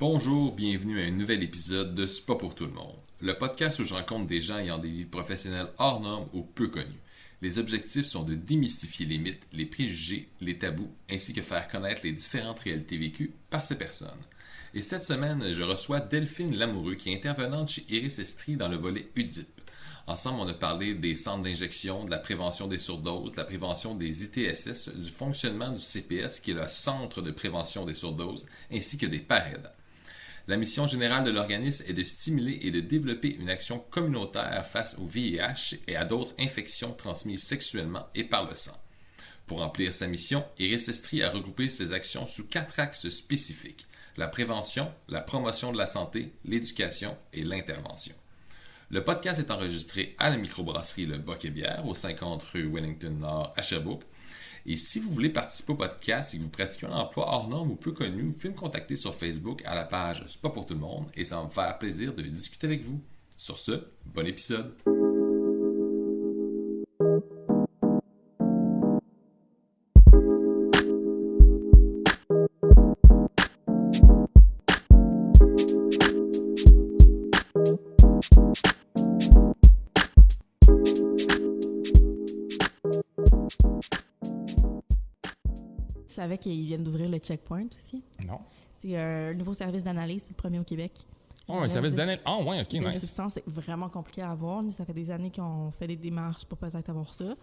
Bonjour, bienvenue à un nouvel épisode de C'est pas pour tout le monde, le podcast où je rencontre des gens ayant des vies professionnelles hors normes ou peu connues. Les objectifs sont de démystifier les mythes, les préjugés, les tabous, ainsi que faire connaître les différentes réalités vécues par ces personnes. Et cette semaine, je reçois Delphine Lamoureux qui est intervenante chez Iris Estrie dans le volet UDIP. Ensemble, on a parlé des centres d'injection, de la prévention des surdoses, de la prévention des ITSS, du fonctionnement du CPS qui est le centre de prévention des surdoses, ainsi que des PARED. La mission générale de l'organisme est de stimuler et de développer une action communautaire face au VIH et à d'autres infections transmises sexuellement et par le sang. Pour remplir sa mission, Iris Estrie a regroupé ses actions sous 4 axes spécifiques: la prévention, la promotion de la santé, l'éducation et l'intervention. Le podcast est enregistré à la microbrasserie Le Boc et Bière, au 50 rue Wellington Nord à Sherbrooke. Et si vous voulez participer au podcast et que vous pratiquez un emploi hors norme ou peu connu, vous pouvez me contacter sur Facebook à la page C'est pas pour tout le monde et ça va me faire plaisir de discuter avec vous. Sur ce, bon épisode! Tu savais qu'ils viennent d'ouvrir le Checkpoint aussi? Non. C'est un nouveau service d'analyse, c'est le premier au Québec. Oh, un service d'analyse. Ah, ouais, ok, Les nice. substances, c'est vraiment compliqué à avoir. Nous, ça fait des années qu'on fait des démarches pour peut-être avoir ça.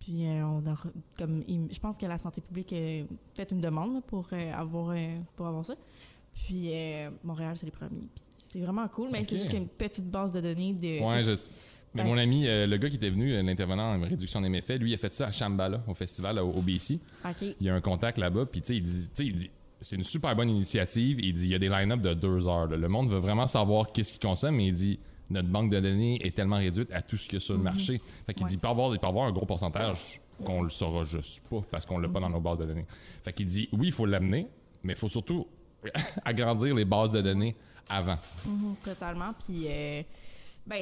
Puis, je pense que la santé publique a fait une demande là, pour avoir ça. Puis, Montréal, c'est les premiers. Puis, c'est vraiment cool, mais Ok. c'est juste qu'il y a une petite base de données de. Ouais, mais Ouais. mon ami, le gars qui était venu, l'intervenant en réduction des méfaits, lui, il a fait ça à Shambhala, au festival au BC. OK. Il y a un contact là-bas, puis tu sais, il dit, c'est une super bonne initiative. Il dit, il y a des line-up de 2 heures. Là. Le monde veut vraiment savoir qu'est-ce qu'il consomme, mais il dit, notre banque de données est tellement réduite à tout ce qu'il y a sur le marché. Fait qu'il dit, il peut y avoir un gros pourcentage qu'on le saura juste pas parce qu'on l'a pas dans nos bases de données. Fait qu'il dit, oui, il faut l'amener, mais il faut surtout agrandir les bases de données avant. Totalement. Puis,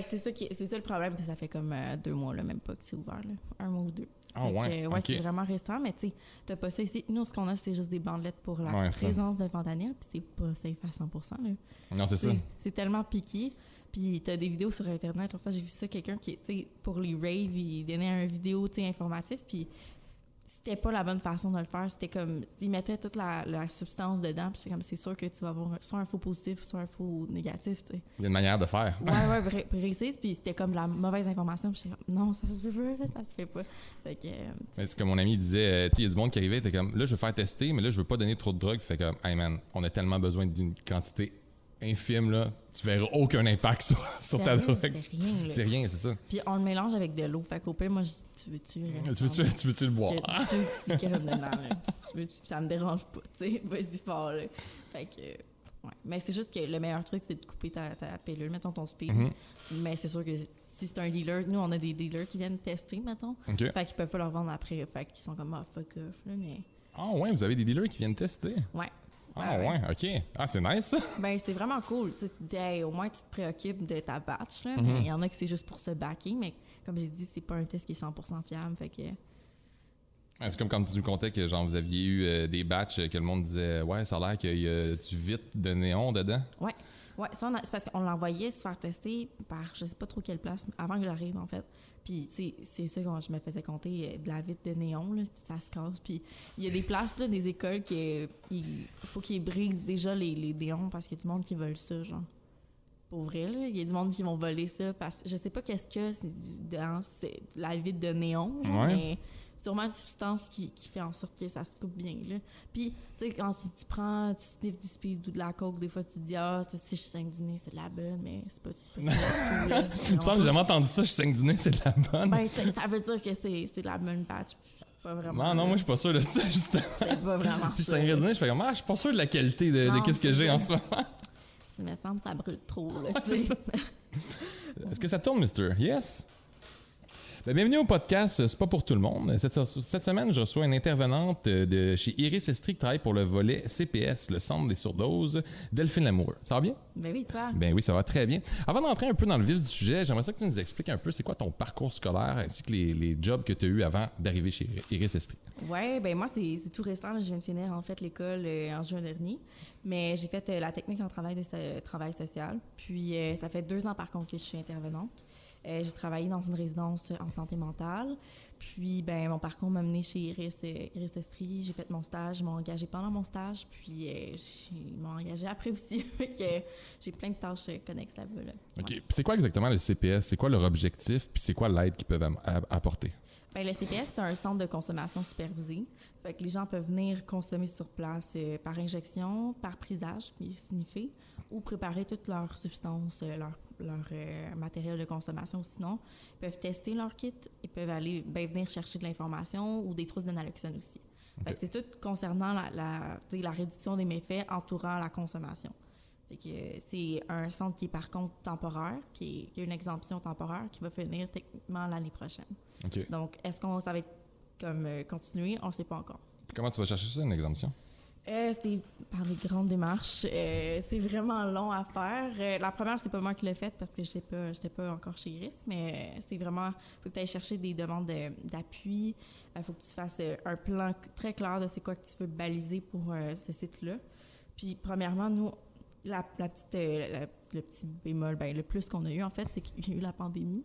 c'est ça le problème. Puis ça fait comme 2 mois, là, même pas que c'est ouvert. Là. 1 mois ou 2. Ah ouais, ok. C'est vraiment récent, mais tu sais, t'as pas ça ici. Nous, ce qu'on a, c'est juste des bandelettes pour la Ouais, ça. présence de fentanyl, puis c'est pas safe à 100%. Là. Non, c'est ça. C'est tellement piqué. Puis t'as des vidéos sur Internet. En fait, j'ai vu ça, quelqu'un qui, tu sais, pour les raves, il donnait une vidéo, tu sais, informative, puis c'était pas la bonne façon de le faire. C'était comme, il mettait toute la substance dedans, puis c'est comme, c'est sûr que tu vas avoir soit un faux positif, soit un faux négatif, tu sais. Il y a une manière de faire. Précise, puis c'était comme de la mauvaise information, puis j'étais comme, non, ça se peut pas, là, ça se fait pas. Fait que, Mais c'est comme mon ami disait, tu sais, il y a du monde qui arrivait, t'es comme, là, je veux faire tester, mais là, je veux pas donner trop de drogue. Fait comme, hey man, on a tellement besoin d'une quantité infime, là, tu verras aucun impact sur ta sérieux, drogue. c'est rien, là. C'est rien, c'est ça. Puis on le mélange avec de l'eau. Fait qu'au pire, moi, je dis, tu veux-tu... Tu veux-tu le boire? Tu veux-tu qu'il y ait dedans, là? Ça me dérange pas, tu sais. Vas-y fort, là. Fait que... Ouais. Mais c'est juste que le meilleur truc, c'est de couper ta pilule, mettons ton speed. Mhm. Mais c'est sûr que si c'est un dealer... Nous, on a des dealers qui viennent tester, mettons. OK. Fait qu'ils peuvent pas leur vendre après. Fait qu'ils sont comme, ah, fuck off, là, mais... Ah ouais, vous avez des dealers qui viennent tester? Ouais. Ah ouais, OK. Ah, c'est nice, ça. Ben, c'est vraiment cool. Tu sais, tu te dis, hey, au moins, tu te préoccupes de ta batch, là. Mhm. Mais il y en a qui c'est juste pour se backer, mais comme j'ai dit, c'est pas un test qui est 100% fiable, fait que... Ah, c'est comme quand tu me contais que genre vous aviez eu des batchs que le monde disait, ouais, ça a l'air qu'il y a du vite de néon dedans. Ouais, ça, c'est parce qu'on l'envoyait se faire tester par je sais pas trop quelle place, avant que j'arrive, en fait. Puis, tu sais, c'est ça quand je me faisais compter de la vitre de néon, là, ça se casse. Puis, il y a des places, là, des écoles il faut qu'ils brisent déjà les néons parce qu'il y a du monde qui veulent ça, genre. Pour vrai, là, il y a du monde qui vont voler ça parce que je sais pas qu'est-ce que c'est la vitre de néon, genre, Ouais. mais sûrement une substance qui fait en sorte que ça se coupe bien, là. Puis, tu sais, quand tu sniffes du speed ou de la coke, des fois, tu te dis, ah, si je saigne du nez, c'est de la bonne, mais c'est pas ça. du tout, là. Il me semble que j'ai jamais entendu ça, je saigne du nez, c'est de la bonne. Ben, ça veut dire que c'est de la bonne batch. Pas vraiment. Non, moi, je suis pas sûr de ça, justement. C'est pas vraiment Si je ça. saignerais du nez, je fais comme, ah, je suis pas sûr de la qualité de Non, qu'est-ce que c'est j'ai ça. en ce moment. Ça me semble que ça brûle trop, là, Ouais, tu sais. c'est ça. Est-ce que ça tourne, Mister? Yes? Bienvenue au podcast C'est pas pour tout le monde. Cette semaine, je reçois une intervenante de chez Iris Estrie qui travaille pour le volet CPS, le Centre des surdoses, Delphine Lamoureux. Ça va bien? Ben oui, toi? Ben oui, ça va très bien. Avant d'entrer un peu dans le vif du sujet, j'aimerais ça que tu nous expliques un peu c'est quoi ton parcours scolaire ainsi que les jobs que tu as eus avant d'arriver chez Iris Estrie. Ouais, ben moi, c'est tout récent. Là. Je viens de finir, en fait, l'école en juin dernier. Mais j'ai fait la technique en travail social. Puis, ça fait 2 ans, par contre, que je suis intervenante. J'ai travaillé dans une résidence en santé mentale. Puis, ben mon parcours m'a mené chez Iris Estrie. J'ai fait mon stage, ils m'ont engagé pendant mon stage. Puis, ils m'ont engagé après aussi. Fait que j'ai plein de tâches connexes là-bas. Là. OK. Puis c'est quoi exactement le CPS? C'est quoi leur objectif? Puis c'est quoi l'aide qu'ils peuvent apporter? Bien, le CPS, c'est un centre de consommation supervisé. Fait que les gens peuvent venir consommer sur place par injection, par prisage, puis sniffer, ou préparer toutes leurs substances, leur matériel de consommation. Sinon, ils peuvent tester leur kit, ils peuvent aller venir chercher de l'information ou des trousses de naloxone aussi. Fait que c'est tout concernant la réduction des méfaits entourant la consommation. Fait que c'est un centre qui est par contre temporaire, qui a une exemption temporaire qui va finir techniquement l'année prochaine. Okay. Donc, est-ce qu'on ça va être comme continuer? On ne sait pas encore. Comment tu vas chercher ça, une exemption? C'est par des grandes démarches. C'est vraiment long à faire. La première, c'est pas moi qui l'ai faite parce que j'étais pas encore chez Iris, mais c'est vraiment, faut que tu ailles chercher des demandes d'appui. Faut que tu fasses un plan très clair de c'est quoi que tu veux baliser pour ce site-là. Puis, premièrement, nous, le petit bémol, le plus qu'on a eu, en fait, c'est qu'il y a eu la pandémie.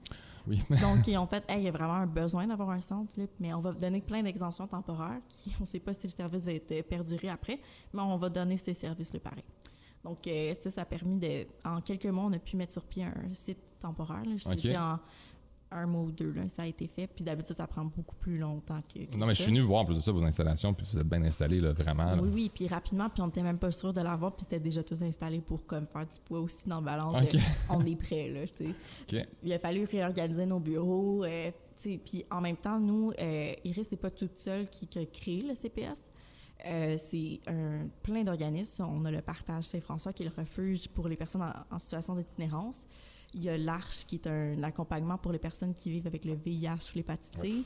Oui. Donc, ils ont fait, il y a vraiment un besoin d'avoir un centre, là, mais on va donner plein d'exemptions temporaires. On ne sait pas si le service va être perduré après, mais on va donner ces services-là pareil. Donc, ça a permis en quelques mois, on a pu mettre sur pied un site temporaire. Là. Je sais en 1 mois ou 2, là, ça a été fait. Puis d'habitude, ça prend beaucoup plus longtemps que non, mais ça. je suis venu voir en plus de ça vos installations, puis vous êtes bien installés, là, vraiment. Là. Oui, puis rapidement, puis on n'était même pas sûr de l'avoir, puis c'était déjà tout installé pour comme faire du poids aussi dans la balance. On est prêt, là, tu sais. Okay. Il a fallu réorganiser nos bureaux, puis en même temps, nous, Iris n'est pas toute seule qui a créé le CPS. C'est plein d'organismes. On a le Partage Saint-François, qui est le refuge pour les personnes en situation d'itinérance. Il y a l'Arche, qui est un accompagnement pour les personnes qui vivent avec le VIH ou l'hépatite C. Ouais.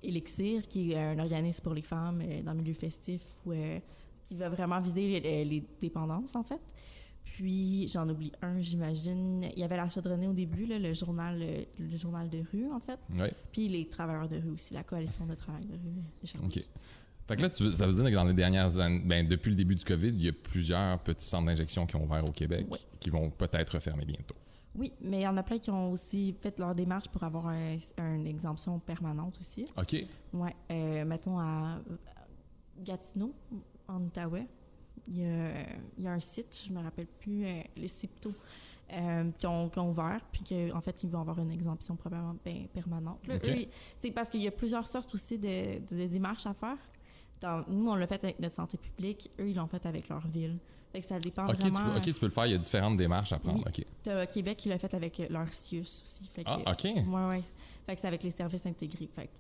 Elixir, qui est un organisme pour les femmes dans le milieu festif, qui va vraiment viser les dépendances, en fait. Puis, j'en oublie un, j'imagine. Il y avait la Chaudronnée au début, là, le journal de rue, en fait. Ouais. Puis les travailleurs de rue aussi, la coalition de travail de rue. OK. Fait que là, ça veut dire que dans les dernières années, depuis le début du COVID, il y a plusieurs petits centres d'injection qui ont ouvert au Québec, qui vont peut-être refermer bientôt. Oui, mais il y en a plein qui ont aussi fait leur démarche pour avoir une exemption permanente aussi. OK. Oui. Mettons à Gatineau, en Outaouais, il y a un site, je me rappelle plus, les CIPTO, qui ont ouvert, puis qu'en fait, ils vont avoir une exemption probablement permanente. Là, okay. Eux, c'est parce qu'il y a plusieurs sortes aussi de démarches à faire. Nous, on l'a fait avec notre santé publique. Eux, ils l'ont fait avec leur ville. Fait que ça dépend vraiment... Tu peux le faire. Il y a différentes démarches à prendre. Oui. Okay. T'as Québec qui l'a fait avec leur CIUS aussi. Fait que, OK. Oui. Fait que c'est avec les services intégrés. Fait que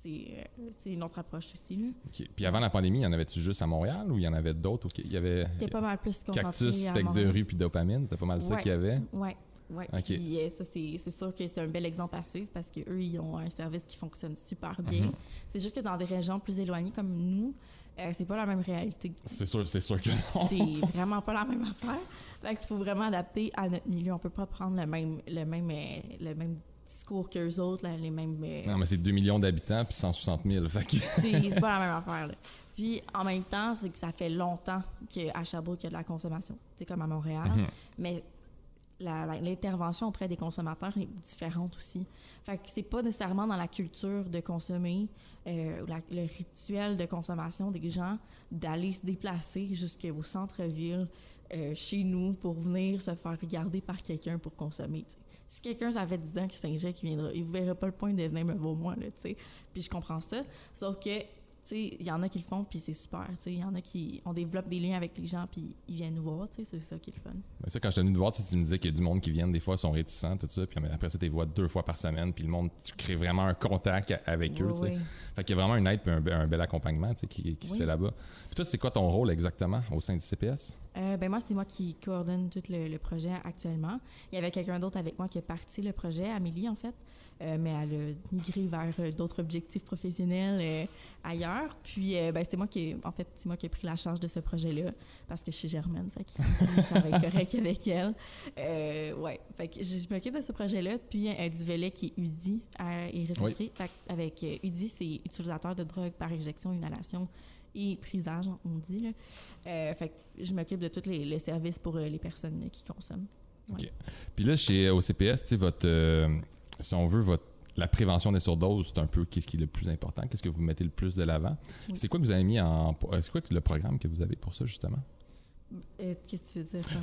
c'est une autre approche aussi. Là. Okay. Puis avant la pandémie, y en avait-tu juste à Montréal ou il y en avait d'autres? Il y avait c'était pas mal plus concentré Cactus, à Spec de rue puis Dopamine. C'était pas mal ça qu'il y avait? Oui. Okay. Puis ça, c'est sûr que c'est un bel exemple à suivre parce qu'eux, ils ont un service qui fonctionne super bien. Mm-hmm. C'est juste que dans des régions plus éloignées comme nous, c'est pas la même réalité. C'est sûr que non. C'est vraiment pas la même affaire. Fait qu'il faut vraiment adapter à notre milieu. On peut pas prendre le même discours qu'eux autres, là, les mêmes... Non, mais c'est 2 millions d'habitants puis 160 000. Fait que... c'est pas la même affaire, là. Puis, en même temps, c'est que ça fait longtemps qu'à Sherbrooke, il y a de la consommation. C'est comme à Montréal. Mm-hmm. Mais l'intervention auprès des consommateurs est différente aussi. Fait que c'est pas nécessairement dans la culture de consommer, le rituel de consommation des gens, d'aller se déplacer jusqu'au centre-ville, chez nous, pour venir se faire regarder par quelqu'un pour consommer, t'sais. Si quelqu'un, ça fait 10 ans qu'il s'injecte, il ne verra pas le point de venir me voir moi, là, tu sais. Puis je comprends ça. Sauf que, tu sais, il y en a qui le font, puis c'est super, tu sais. Il y en a on développe des liens avec les gens, puis ils viennent nous voir, tu sais. C'est ça qui est le fun. Mais ça, quand je suis venu te voir, tu me disais qu'il y a du monde qui viennent, des fois, sont réticents, tout ça. Puis après ça, tu les vois 2 fois par semaine, puis le monde, tu crées vraiment un contact avec eux, tu sais. Oui. Fait qu'il y a vraiment une aide et un bel accompagnement, tu sais, qui se fait là-bas. Puis toi, c'est quoi ton rôle exactement au sein du CPS? Moi, c'est moi qui coordonne tout le projet actuellement. Il y avait quelqu'un d'autre avec moi qui a parti le projet, Amélie, en fait, mais elle a migré vers d'autres objectifs professionnels ailleurs. Puis, c'est moi qui ai pris la charge de ce projet-là parce que je suis germaine, fait que ça va être correct avec elle. Fait que je m'occupe de ce projet-là, puis du volet qui est UDI et résistré. Fait avec UDI, c'est utilisateur de drogue par injection, inhalation et prisage, on dit. Là. Fait que je m'occupe de tous les services pour les personnes qui consomment. Ouais. OK. Puis là, au CPS, tu sais, si on veut, la prévention des surdoses, c'est un peu qu'est-ce qui est le plus important, qu'est-ce que vous mettez le plus de l'avant. Oui. C'est quoi que vous avez mis c'est quoi le programme que vous avez pour ça, justement? Qu'est-ce que tu veux dire par...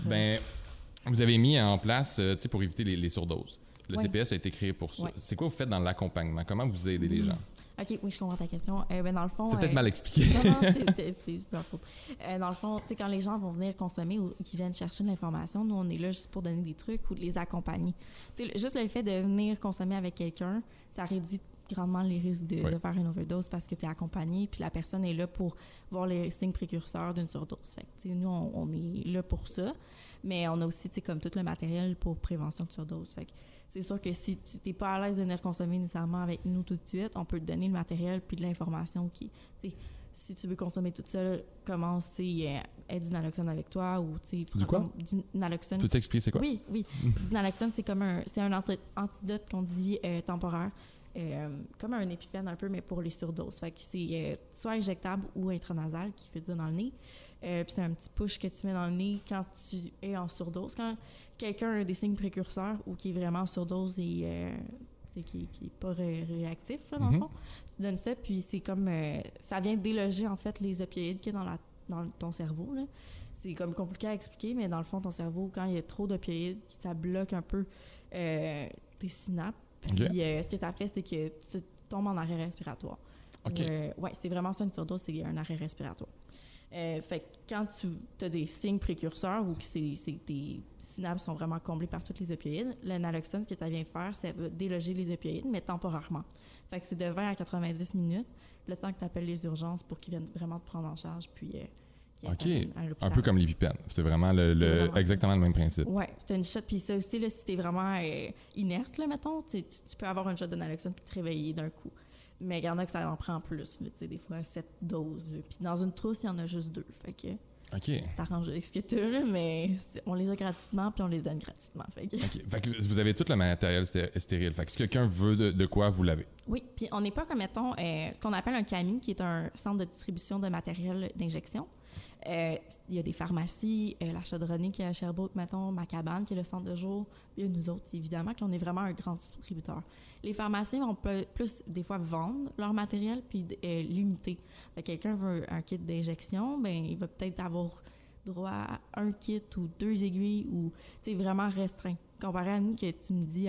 vous avez mis en place, tu sais, pour éviter les surdoses. Le CPS a été créé pour ça. Ouais. C'est quoi vous faites dans l'accompagnement? Comment vous aidez les gens? OK, oui, je comprends ta question. Dans le fond... C'est peut-être mal expliqué. Non, c'est pas faute. Dans le fond, tu sais, quand les gens vont venir consommer ou qui viennent chercher de l'information, nous, on est là juste pour donner des trucs ou de les accompagner. Tu sais, juste le fait de venir consommer avec quelqu'un, ça réduit grandement les risques de faire une overdose parce que tu es accompagné, puis la personne est là pour voir les signes précurseurs d'une surdose. Fait que, tu sais, nous, on est là pour ça, mais on a aussi, tu sais, comme tout le matériel pour prévention de surdose. Fait que c'est sûr que si tu n'es pas à l'aise de venir consommer nécessairement avec nous tout de suite, on peut te donner le matériel puis de l'information qui, tu sais, si tu veux consommer tout seul, commence, aide du naloxone avec toi ou, tu sais... Du quoi? Du naloxone. Peux-tu expliquer c'est quoi? Oui. Du naloxone, c'est comme un antidote qu'on dit temporaire. Comme un épipène un peu, mais pour les surdoses. Fait que c'est soit injectable ou intranasal, qui veut dire dans le nez. Puis c'est un petit push que tu mets dans le nez quand tu es en surdose. Quand quelqu'un a des signes précurseurs ou qui est vraiment en surdose et qui n'est pas réactif, là, dans le fond, tu donnes ça, puis c'est comme... ça vient déloger, en fait, les opioïdes qu'il y a dans ton cerveau, là. C'est comme compliqué à expliquer, mais dans le fond, ton cerveau, quand il y a trop d'opioïdes, ça bloque un peu tes synapses. Puis ce que ça fait, c'est que tu tombes en arrêt respiratoire. Okay. C'est vraiment ça, une surdose, c'est un arrêt respiratoire. Fait que quand tu as des signes précurseurs ou que tes synapses sont vraiment comblées par toutes les opioïdes, le naloxone, ce que ça vient faire, c'est déloger les opioïdes, mais temporairement. Fait que c'est de 20 à 90 minutes, le temps que tu appelles les urgences pour qu'ils viennent vraiment te prendre en charge, puis... OK. Un peu comme l'épipène. C'est vraiment exactement le même principe. Oui, c'est une shot. Puis ça aussi, là, si t'es vraiment inerte, là, mettons, tu peux avoir une shot de naloxone puis te réveiller d'un coup. Mais il y en a que ça en prend plus. Là, des fois, 7 doses. Là. Puis dans une trousse, il y en a juste 2. Fait que t'arranges avec ce que t'as, mais on les a gratuitement puis on les donne gratuitement. Fait que vous avez tout le matériel stérile. Fait que si quelqu'un veut de quoi, vous l'avez. Oui, puis on n'est pas comme, mettons, ce qu'on appelle un CAMI, qui est un centre de distribution de matériel d'injection. Il y a des pharmacies, la Chaudronnée qui est à Sherbrooke, mettons, ma cabane qui est le centre de jour, puis il y a nous autres, évidemment, qui on est vraiment un grand distributeur. Les pharmacies vont plus, des fois, vendre leur matériel puis limiter. Fait que quelqu'un veut un kit d'injection, ben il va peut-être avoir droit à un kit ou 2 aiguilles ou, tu sais, vraiment restreint. Comparé à nous, que tu me dis,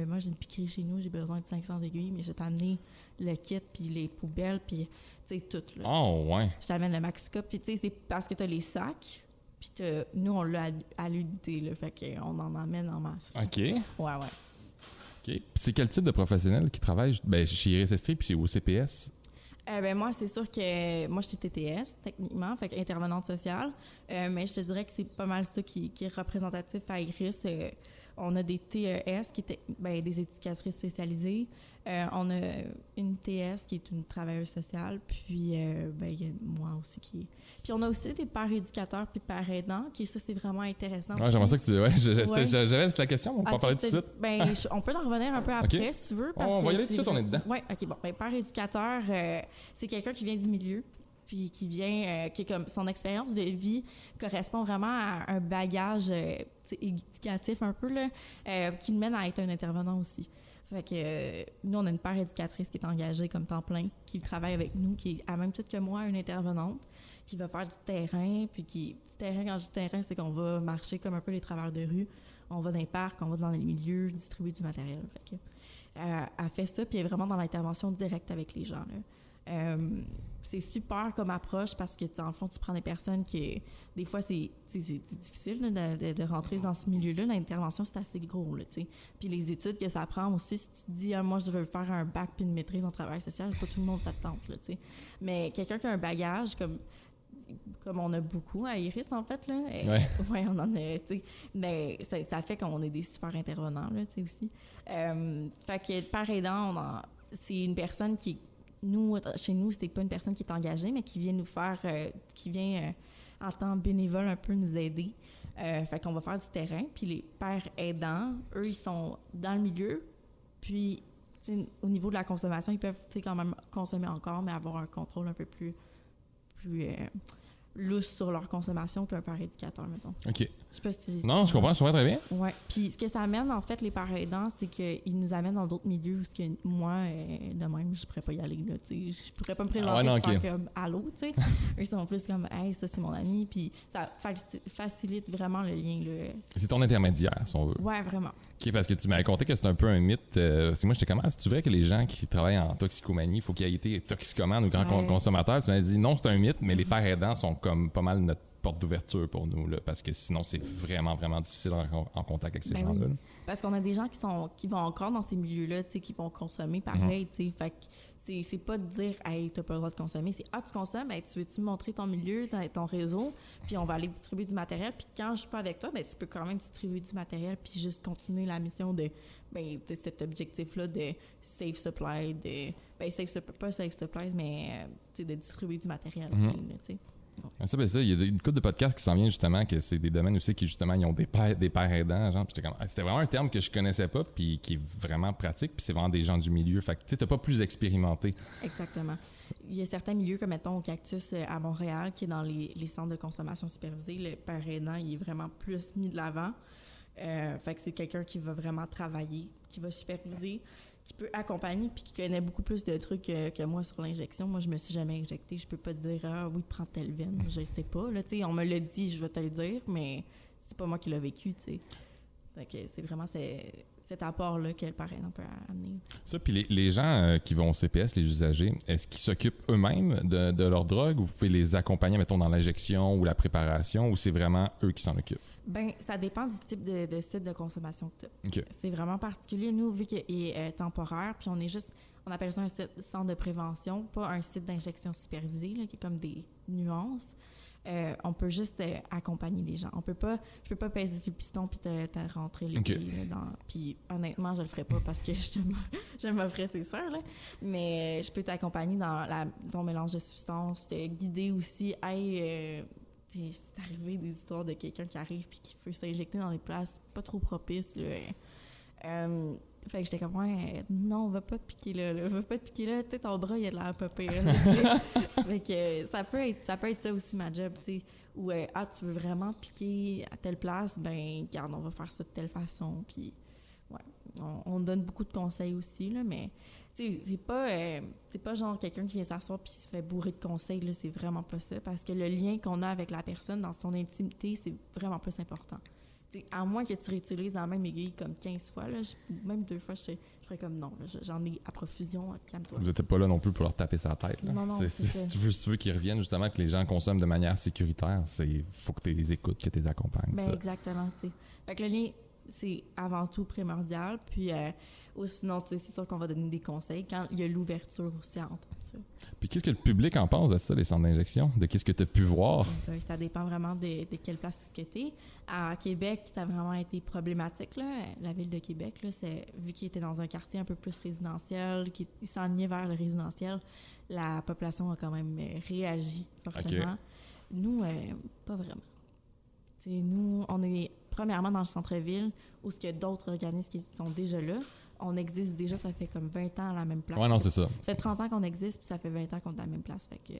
moi, j'ai une piqûre chez nous, j'ai besoin de 500 aiguilles, mais je vais t'amener le kit puis les poubelles, puis... c'est tout. Là. Oh, ouais. Je t'amène le Maxicop, puis tu sais, c'est parce que t'as les sacs, puis nous, on l'a à l'unité, là, fait qu'on en amène en masse. OK. Ouais. OK. C'est quel type de professionnel qui travaille chez Iris Estrie puis c'est au CPS? Moi, c'est sûr que moi, je suis TTS, techniquement, fait qu'intervenante sociale, mais je te dirais que c'est pas mal ça qui est représentatif à Iris. On a des TES qui étaient des éducatrices spécialisées. On a une TS qui est une travailleuse sociale, puis il y a moi aussi qui est... Puis on a aussi des pères éducateurs puis pères aidants, qui ça, c'est vraiment intéressant. Ouais, j'aimerais ça que tu... Ouais, j'avais la question, on peut en parler tout de suite. On peut en revenir un peu après, si tu veux. Parce on va y aller tout de suite, on est dedans. Oui, OK, bon. Père éducateur, c'est quelqu'un qui vient du milieu, puis qui vient, qui est comme son expérience de vie correspond vraiment à un bagage éducatif un peu, là, qui le mène à être un intervenant aussi. Fait que nous, on a une père éducatrice qui est engagée comme temps plein, qui travaille avec nous, qui est à même titre que moi, une intervenante, qui va faire du terrain, puis du terrain, quand je dis terrain, c'est qu'on va marcher comme un peu les travailleurs de rue. On va dans les parcs, on va dans les milieux, distribuer du matériel. Fait que, elle fait ça, puis elle est vraiment dans l'intervention directe avec les gens, là. C'est super comme approche parce que, en fond, tu prends des personnes qui, des fois, c'est difficile là, de rentrer dans ce milieu-là. L'intervention, c'est assez gros, là, tu sais. Puis les études que ça prend aussi, si tu te dis, moi, je veux faire un bac puis une maîtrise en travail social, c'est pas tout le monde ça te tente, là, tu sais. Mais quelqu'un qui a un bagage, comme comme on a beaucoup à Iris, en fait, là. Ouais, on en a, tu sais. Mais ça fait qu'on est des super intervenants, là, tu sais, aussi. Fait que par aidant, c'est une personne qui, chez nous, c'est pas une personne qui est engagée, mais qui vient nous faire, qui vient en temps bénévole un peu nous aider. Fait qu'on va faire du terrain. Puis les pères aidants, eux, ils sont dans le milieu. Puis, au niveau de la consommation, ils peuvent quand même consommer encore, mais avoir un contrôle un peu plus lousse sur leur consommation qu'un père éducateur, mettons. OK. Je sais pas si... Non, je comprends très bien. Ouais. Puis ce que ça amène, en fait, les parents aidants, c'est qu'ils nous amènent dans d'autres milieux où que moi, de même, je pourrais pas y aller, là, tu sais. Je pourrais pas me présenter pour faire comme « Allô », tu sais. Eux sont plus comme « Hey, ça, c'est mon ami », puis ça facilite vraiment le lien, là. C'est ton intermédiaire, si on veut. Ouais, vraiment. OK, parce que tu m'avais conté que c'est un peu un mythe. C'est moi, j'étais comme, c'est vrai que les gens qui travaillent en toxicomanie, il faut qu'ils aient été toxicomanes ou grands consommateurs. Tu m'avais dit, non, c'est un mythe, mais les pères aidants sont comme pas mal notre porte d'ouverture pour nous, là, parce que sinon, c'est vraiment, vraiment difficile en contact avec ces gens-là. Oui. Parce qu'on a des gens qui vont encore dans ces milieux-là, tu sais, qui vont consommer pareil, tu sais. Fait que c'est pas de dire, hey, t'as pas le droit de consommer. C'est, tu consommes, hey, tu veux-tu montrer ton milieu, ton réseau, puis on va aller distribuer du matériel. Puis quand je suis pas avec toi, ben, tu peux quand même distribuer du matériel, puis juste continuer la mission de cet objectif-là de safe supply, pas safe supplies, mais de distribuer du matériel, tu sais. Ça, il y a une couple de podcasts qui s'en viennent justement, que c'est des domaines aussi qui justement ils ont des pères aidants, genre, c'était vraiment un terme que je connaissais pas puis qui est vraiment pratique, puis c'est vraiment des gens du milieu, fait que tu sais, t'as pas plus expérimenté. Exactement. Il y a certains milieux comme mettons au Cactus à Montréal qui est dans les centres de consommation supervisée, le père aidant il est vraiment plus mis de l'avant. Fait que c'est quelqu'un qui va vraiment travailler, qui va superviser, qui peut accompagner puis qui connaît beaucoup plus de trucs que moi sur l'injection. Moi, je me suis jamais injectée. Je peux pas te dire « Ah oui, prends telle veine. » Je sais pas. Là, on me l'a dit, je vais te le dire, mais c'est pas moi qui l'ai vécu, tu sais. Fait que c'est vraiment cet apport-là que le parrain peut amener. Ça, puis les gens qui vont au CPS, les usagers, est-ce qu'ils s'occupent eux-mêmes de leur drogue ou vous pouvez les accompagner, mettons, dans l'injection ou la préparation, ou c'est vraiment eux qui s'en occupent? Bien, ça dépend du type de site de consommation que tu as. Okay. C'est vraiment particulier. Nous, vu qu'il est temporaire, puis on appelle ça un centre de prévention, pas un site d'injection supervisé, là, qui est comme des nuances. On peut juste accompagner les gens. Je peux pas peser sur le piston puis te rentrer les pieds dans. Puis honnêtement, je le ferai pas parce que je m'offrais c'est sûr, là. Mais je peux t'accompagner dans ton mélange de substances, te guider aussi. C'est arrivé des histoires de quelqu'un qui arrive puis qui veut s'injecter dans des places pas trop propices, là. Fait que j'étais comme, non, on va pas te piquer là. Va pas te piquer là. Tu sais, ton bras, il a de l'air pas pire. Fait que ça peut être ça aussi, ma job, tu sais. Ou, tu veux vraiment piquer à telle place, ben, regarde, on va faire ça de telle façon. Puis, ouais, on donne beaucoup de conseils aussi, là, mais, tu sais, c'est pas genre quelqu'un qui vient s'asseoir puis se fait bourrer de conseils, là. C'est vraiment pas ça. Parce que le lien qu'on a avec la personne dans son intimité, c'est vraiment plus important. T'sais, à moins que tu réutilises la même aiguille comme 15 fois, là, même 2 fois, je ferais comme non, j'en ai à profusion, calme-toi. Vous n'êtes pas là non plus pour leur taper sa tête. Là. Non, si tu veux qu'ils reviennent justement, que les gens consomment de manière sécuritaire, il faut que tu les écoutes, que tu les accompagnes. Ben, exactement. T'sais. Fait que le lien, c'est avant tout primordial. Puis sinon, c'est sûr qu'on va donner des conseils quand il y a l'ouverture aussi entre ça. Puis qu'est-ce que le public en pense de ça, les centres d'injection? De qu'est-ce que tu as pu voir? Ça dépend vraiment de quelle place tu es. À Québec, ça a vraiment été problématique. Là. La ville de Québec, là, vu qu'il était dans un quartier un peu plus résidentiel, qu'il s'enlignait vers le résidentiel, la population a quand même réagi fortement. Okay. Nous, pas vraiment. T'sais, nous, on est premièrement dans le centre-ville où il y a d'autres organismes qui sont déjà là. On existe déjà, ça fait comme 20 ans à la même place. Ouais, non, c'est ça. Ça fait 30 ans qu'on existe, puis ça fait 20 ans qu'on est à la même place. Fait que,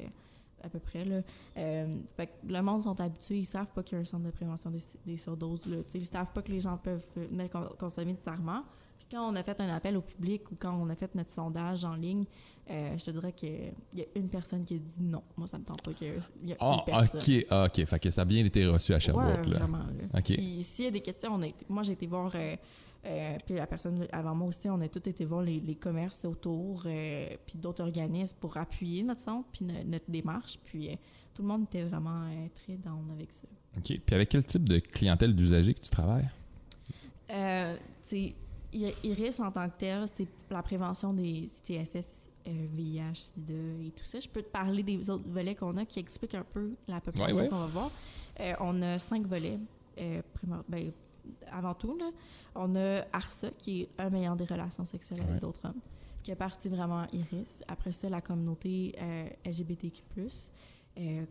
à peu près, là. Fait que le monde sont habitués, ils savent pas qu'il y a un centre de prévention des surdoses, là. T'sais, ils savent pas que les gens peuvent venir consommer nécessairement. Puis quand on a fait un appel au public ou quand on a fait notre sondage en ligne, je te dirais qu'il y a une personne qui a dit non. Moi, ça me tente pas qu'il y ait une personne. OK. Fait que ça a bien été reçu à Sherbrooke, ouais, là. Vraiment, là. OK. Puis s'il y a des questions, moi, j'ai été voir... puis la personne avant moi aussi, on a tous été voir les commerces autour, puis d'autres organismes pour appuyer notre centre, puis notre démarche. Puis tout le monde était vraiment très down avec ça. OK. Puis avec quel type de clientèle d'usagers que tu travailles? Iris, en tant que tel, c'est la prévention des TSS VIH, SIDA et tout ça. Je peux te parler des autres volets qu'on a qui expliquent un peu la population Ouais. qu'on va voir. On a 5 volets. Avant tout, là, on a ARSA, qui est un ayant des relations sexuelles avec d'autres hommes, qui est partie vraiment Iris. Après ça, la communauté LGBTQ+,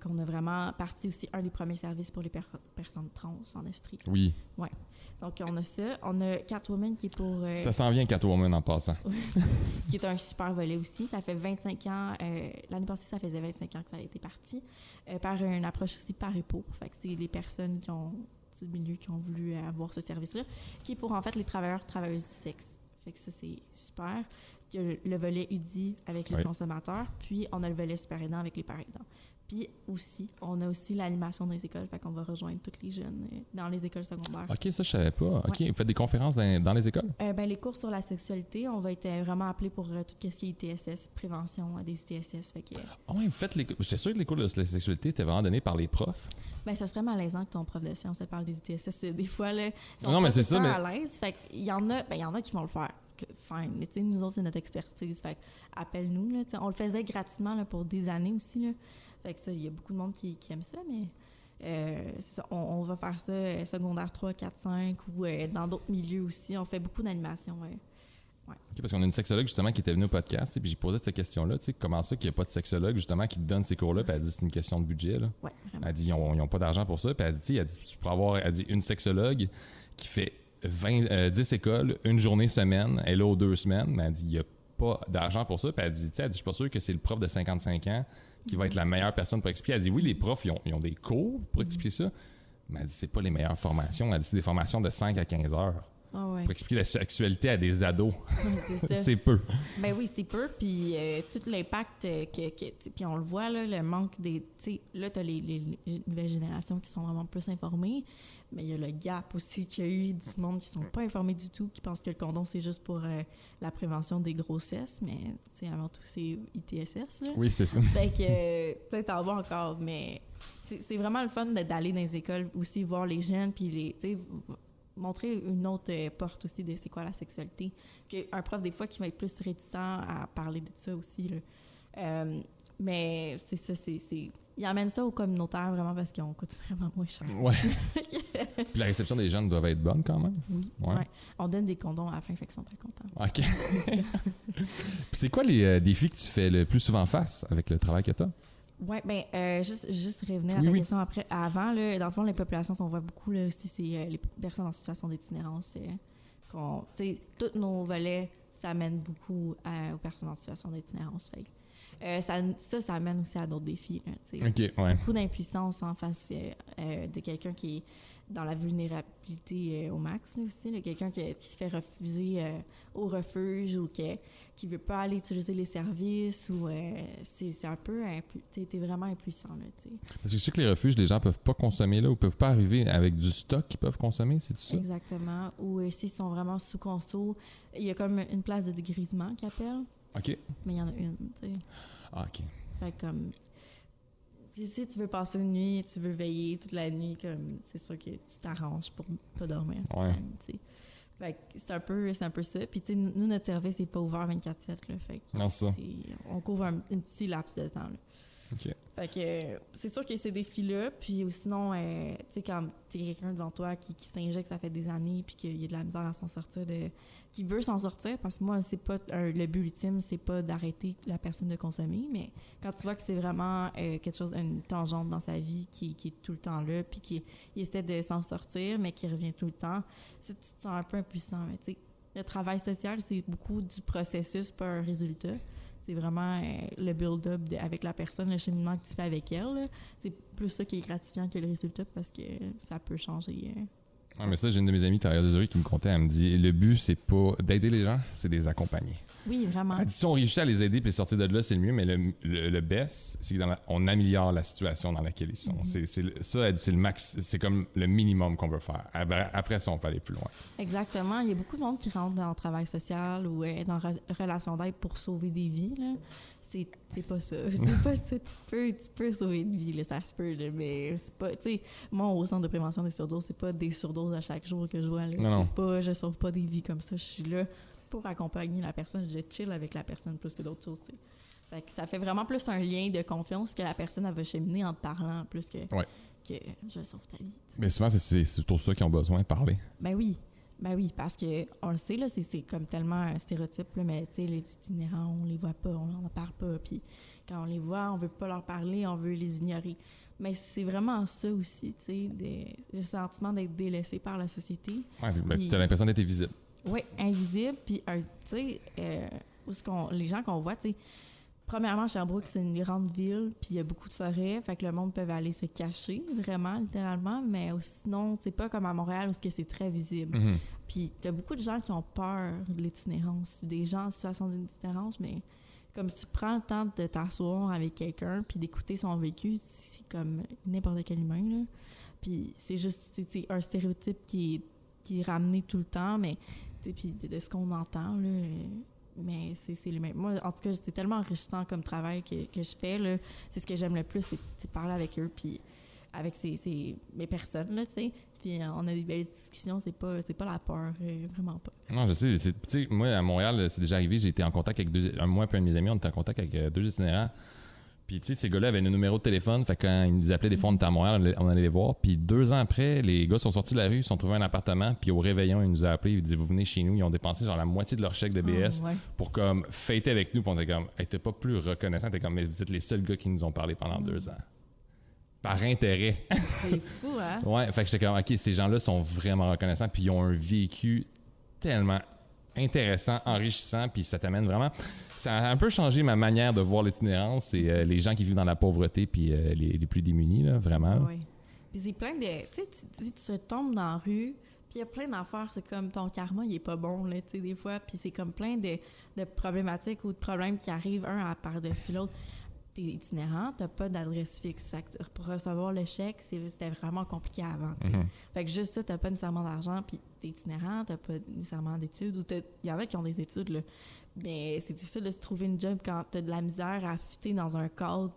qu'on a vraiment parti aussi un des premiers services pour les personnes trans en Estrie. Oui. Ouais. Donc, on a ça. On a Catwoman qui est pour... Ça s'en vient Catwoman en passant. qui est un super volet aussi. Ça fait 25 ans... l'année passée, ça faisait 25 ans que ça a été parti. Par une approche aussi par et pour. Fait que c'est les personnes qui ont du milieu qui ont voulu avoir ce service-là, qui est pour, en fait, les travailleuses du sexe. Fait que ça, c'est super. Il y a le volet UDI avec les consommateurs, puis on a le volet super aidant avec les parents aidants. Puis aussi, on a aussi l'animation dans les écoles, fait qu'on va rejoindre tous les jeunes dans les écoles secondaires. OK, ça, je savais pas. OK, vous faites des conférences dans les écoles? Les cours sur la sexualité, on va être vraiment appelés pour tout ce qui est ITSS, prévention des ITSS. Fait que, oui, vous faites les cours. J'étais sûr que les cours de la sexualité étaient vraiment donnés par les profs. Ça serait malaisant que ton prof de sciences te parle des ITSS. Des fois, là, non, mais c'est ça. Mais... à l'aise. Fait qu'il y en a qui vont le faire. Fine. Mais nous autres, c'est notre expertise. Fait appelle-nous. Là, on le faisait gratuitement là, pour des années aussi. Là. Fait que ça, il y a beaucoup de monde qui aime ça, mais c'est ça, on va faire ça secondaire 3, 4, 5 ou dans d'autres milieux aussi. On fait beaucoup d'animation. Ouais. Okay, parce qu'on a une sexologue justement qui était venue au podcast et puis j'ai posé cette question-là. Comment ça qu'il n'y a pas de sexologue justement qui te donne ces cours-là? Puis elle dit c'est une question de budget. Là. Ouais, elle dit ils n'ont pas d'argent pour ça. Puis elle dit tu pourrais avoir une sexologue qui fait 10 écoles, une journée semaine, elle est là aux 2 semaines, mais elle dit il n'y a pas d'argent pour ça. Puis elle dit je suis pas sûr que c'est le prof de 55 ans qui va être la meilleure personne pour expliquer. Elle dit oui, les profs, ils ont des cours pour expliquer ça, mais elle dit c'est pas les meilleures formations. Elle dit c'est des formations de 5 à 15 heures. Pour expliquer la sexualité à des ados. C'est peu. Ben oui, c'est peu. Puis tout l'impact puis on le voit, là, le manque des... Là, tu as les nouvelles générations qui sont vraiment plus informées, mais il y a le gap aussi qu'il y a eu du monde qui sont pas informés du tout, qui pensent que le condom, c'est juste pour la prévention des grossesses, mais avant tout, c'est ITSS. Là. Oui, c'est ça. Fait que, peut-être en voir encore, mais c'est vraiment le fun d'aller dans les écoles aussi, voir les jeunes, puis montrer une autre porte aussi de c'est quoi la sexualité. Un prof, des fois, qui va être plus réticent à parler de ça aussi. Là. Mais c'est ça, ils amènent ça au communautaire vraiment parce qu'on coûte vraiment moins cher. Ouais. Puis la réception des jeunes doit être bonne quand même. Oui. Ouais. On donne des condoms à la fin, fait qu'ils sont très contents. OK. Puis c'est quoi les défis que tu fais le plus souvent face avec le travail que tu as? Oui, juste revenir à ta question avant, là, dans le fond, les populations qu'on voit beaucoup, là, aussi, c'est les personnes en situation d'itinérance. Tous nos volets, ça amène beaucoup aux personnes en situation d'itinérance. Ça amène aussi à d'autres défis. Là, beaucoup d'impuissance en face de quelqu'un qui est dans la vulnérabilité au max là, aussi. Là, quelqu'un qui se fait refuser au refuge ou qui ne veut pas aller utiliser les services ou c'est un peu... t'es vraiment impuissant. Là, parce que je sais que les refuges, les gens ne peuvent pas consommer là ou ne peuvent pas arriver avec du stock qu'ils peuvent consommer, c'est tout ça? Exactement. Ou s'ils sont vraiment sous conso, il y a comme une place de dégrisement qu'ils appellent. OK. Mais il y en a une, tu sais. Ah, OK. Fait comme... Si tu veux passer une nuit, tu veux veiller toute la nuit, comme c'est sûr que tu t'arranges pour pas dormir. Ouais. Fait que c'est un peu ça. Puis tu sais, nous, notre service n'est pas ouvert 24/7, là. Fait que non, ça. on couvre un petit laps de temps, là. OK. Fait que c'est sûr qu'il y a ces défis-là. Puis sinon, tu sais, quand t'es quelqu'un devant toi qui s'injecte, ça fait des années, puis qu'il y a de la misère à s'en sortir, qui veut s'en sortir, parce que moi, c'est pas le but ultime, c'est pas d'arrêter la personne de consommer, mais quand tu vois que c'est vraiment quelque chose, une tangente dans sa vie qui est tout le temps là, puis qu'il essaie de s'en sortir, mais qui revient tout le temps, ça, tu te sens un peu impuissant. Mais tu sais, le travail social, c'est beaucoup du processus, pas un résultat. C'est vraiment le build-up avec la personne, le cheminement que tu fais avec elle. Là. C'est plus ça qui est gratifiant que le résultat parce que ça peut changer. Ouais, mais ça, j'ai une de mes amies, Taria Desirée, qui me contait, elle me dit le but, c'est pas d'aider les gens, c'est de les accompagner. Oui, vraiment. Elle dit si on réussit à les aider puis sortir de là, c'est le mieux, mais le best, c'est qu'on améliore la situation dans laquelle ils sont. Mm-hmm. Ça, elle dit, c'est le max, c'est comme le minimum qu'on veut faire. Après ça, on peut aller plus loin. Exactement. Il y a beaucoup de monde qui rentre dans le travail social ou dans relation d'aide pour sauver des vies, là. C'est pas ça. C'est pas ça. Tu peux sauver une vie, là, ça se peut, là, mais c'est pas... Tu sais, moi, au centre de prévention des surdoses, c'est pas des surdoses à chaque jour que je vois, là. Non. Pas, je sauve pas des vies comme ça. Je suis là pour accompagner la personne, je chill avec la personne plus que d'autres choses, tu sais. Fait que ça fait vraiment plus un lien de confiance que la personne, elle va cheminer en te parlant plus que je sauve ta vie. T'sais. Mais souvent, c'est surtout ceux qui ont besoin de parler. Ben oui, parce que on le sait, là, c'est comme tellement un stéréotype, là, mais tu sais, les itinérants, on les voit pas, on n'en parle pas, puis quand on les voit, on veut pas leur parler, on veut les ignorer. Mais c'est vraiment ça aussi, tu sais, le sentiment d'être délaissé par la société. Ouais, tu as l'impression d'être invisible. Oui, invisible, puis tu sais, les gens qu'on voit, tu sais, premièrement, Sherbrooke, c'est une grande ville, puis il y a beaucoup de forêts, fait que le monde peut aller se cacher, vraiment, littéralement, mais sinon, c'est pas comme à Montréal où c'est très visible. Mm-hmm. Puis t'as beaucoup de gens qui ont peur de l'itinérance, des gens en situation d'itinérance, mais comme si tu prends le temps de t'asseoir avec quelqu'un puis d'écouter son vécu, c'est comme n'importe quel humain, là. Puis c'est juste c'est un stéréotype qui est ramené tout le temps, mais puis de ce qu'on entend, là... Mais c'est le même. Moi, en tout cas, c'est tellement enrichissant comme travail que je fais, là. C'est ce que j'aime le plus, c'est parler avec eux, puis avec mes personnes, là, tu sais. Puis on a des belles discussions, c'est pas la peur, vraiment pas. Non, je sais. Tu sais, moi, à Montréal, c'est déjà arrivé, j'ai été en contact avec moi et un de mes amis, on était en contact avec 2 itinérants. Puis, tu sais, ces gars-là avaient nos numéros de téléphone. Fait que quand ils nous appelaient des fois, on était à Montréal, on allait les voir. Puis 2 ans après, les gars sont sortis de la rue, ils se sont trouvés un appartement. Puis au réveillon, ils nous ont appelés. Ils disaient, vous venez chez nous. Ils ont dépensé genre la moitié de leur chèque de BS pour comme fêter avec nous. Puis on était comme, hey, t'es pas plus reconnaissant. T'es comme, mais vous êtes les seuls gars qui nous ont parlé pendant 2 ans. Par intérêt. C'est fou, hein? Ouais, fait que j'étais comme, OK, ces gens-là sont vraiment reconnaissants. Puis ils ont un vécu tellement intéressant, enrichissant. Puis ça t'amène vraiment... Ça a un peu changé ma manière de voir l'itinérance. C'est les gens qui vivent dans la pauvreté puis les plus démunis, là, vraiment. Oui. Puis c'est plein de... Tu sais, tu tombes dans la rue, puis il y a plein d'affaires. C'est comme ton karma, il est pas bon, là, tu sais, des fois. Puis c'est comme plein de problématiques ou de problèmes qui arrivent un par-dessus l'autre. T'es itinérant, t'as pas d'adresse fixe. Fait que pour recevoir le chèque, c'était vraiment compliqué avant. Mm-hmm. Fait que juste ça, t'as pas nécessairement d'argent, puis t'es itinérant, t'as pas nécessairement d'études. Il y en a qui ont des études, là. Mais c'est difficile de se trouver une job quand t'as de la misère à fitter dans un cadre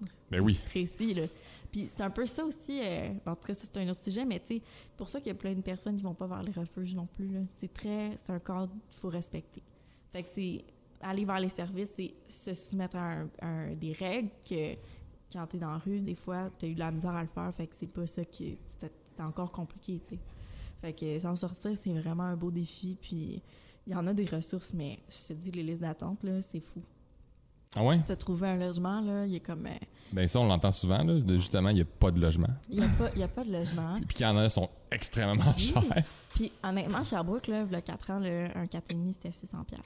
précis, là. Puis c'est un peu ça aussi, en tout cas, ça, c'est un autre sujet, mais tu sais, c'est pour ça qu'il y a plein de personnes qui vont pas vers les refuges non plus, là. C'est un cadre qu'il faut respecter. Fait que c'est aller vers les services, c'est se soumettre à des règles que quand t'es dans la rue, des fois, t'as eu de la misère à le faire, fait que c'est pas ça qui... C'est encore compliqué, tu sais. Fait que s'en sortir, c'est vraiment un beau défi, puis... Il y en a des ressources, mais je te dis, les listes d'attente, là, c'est fou. Ah ouais? Tu as trouvé un logement, là, il est comme... Ben ça, on l'entend souvent, là, justement, il n'y a pas de logement. Il y a pas de logement. Puis qu'il y en a, sont extrêmement chers. Puis honnêtement, à Sherbrooke, là, il y a 4 ans, un 4,5, c'était 600$.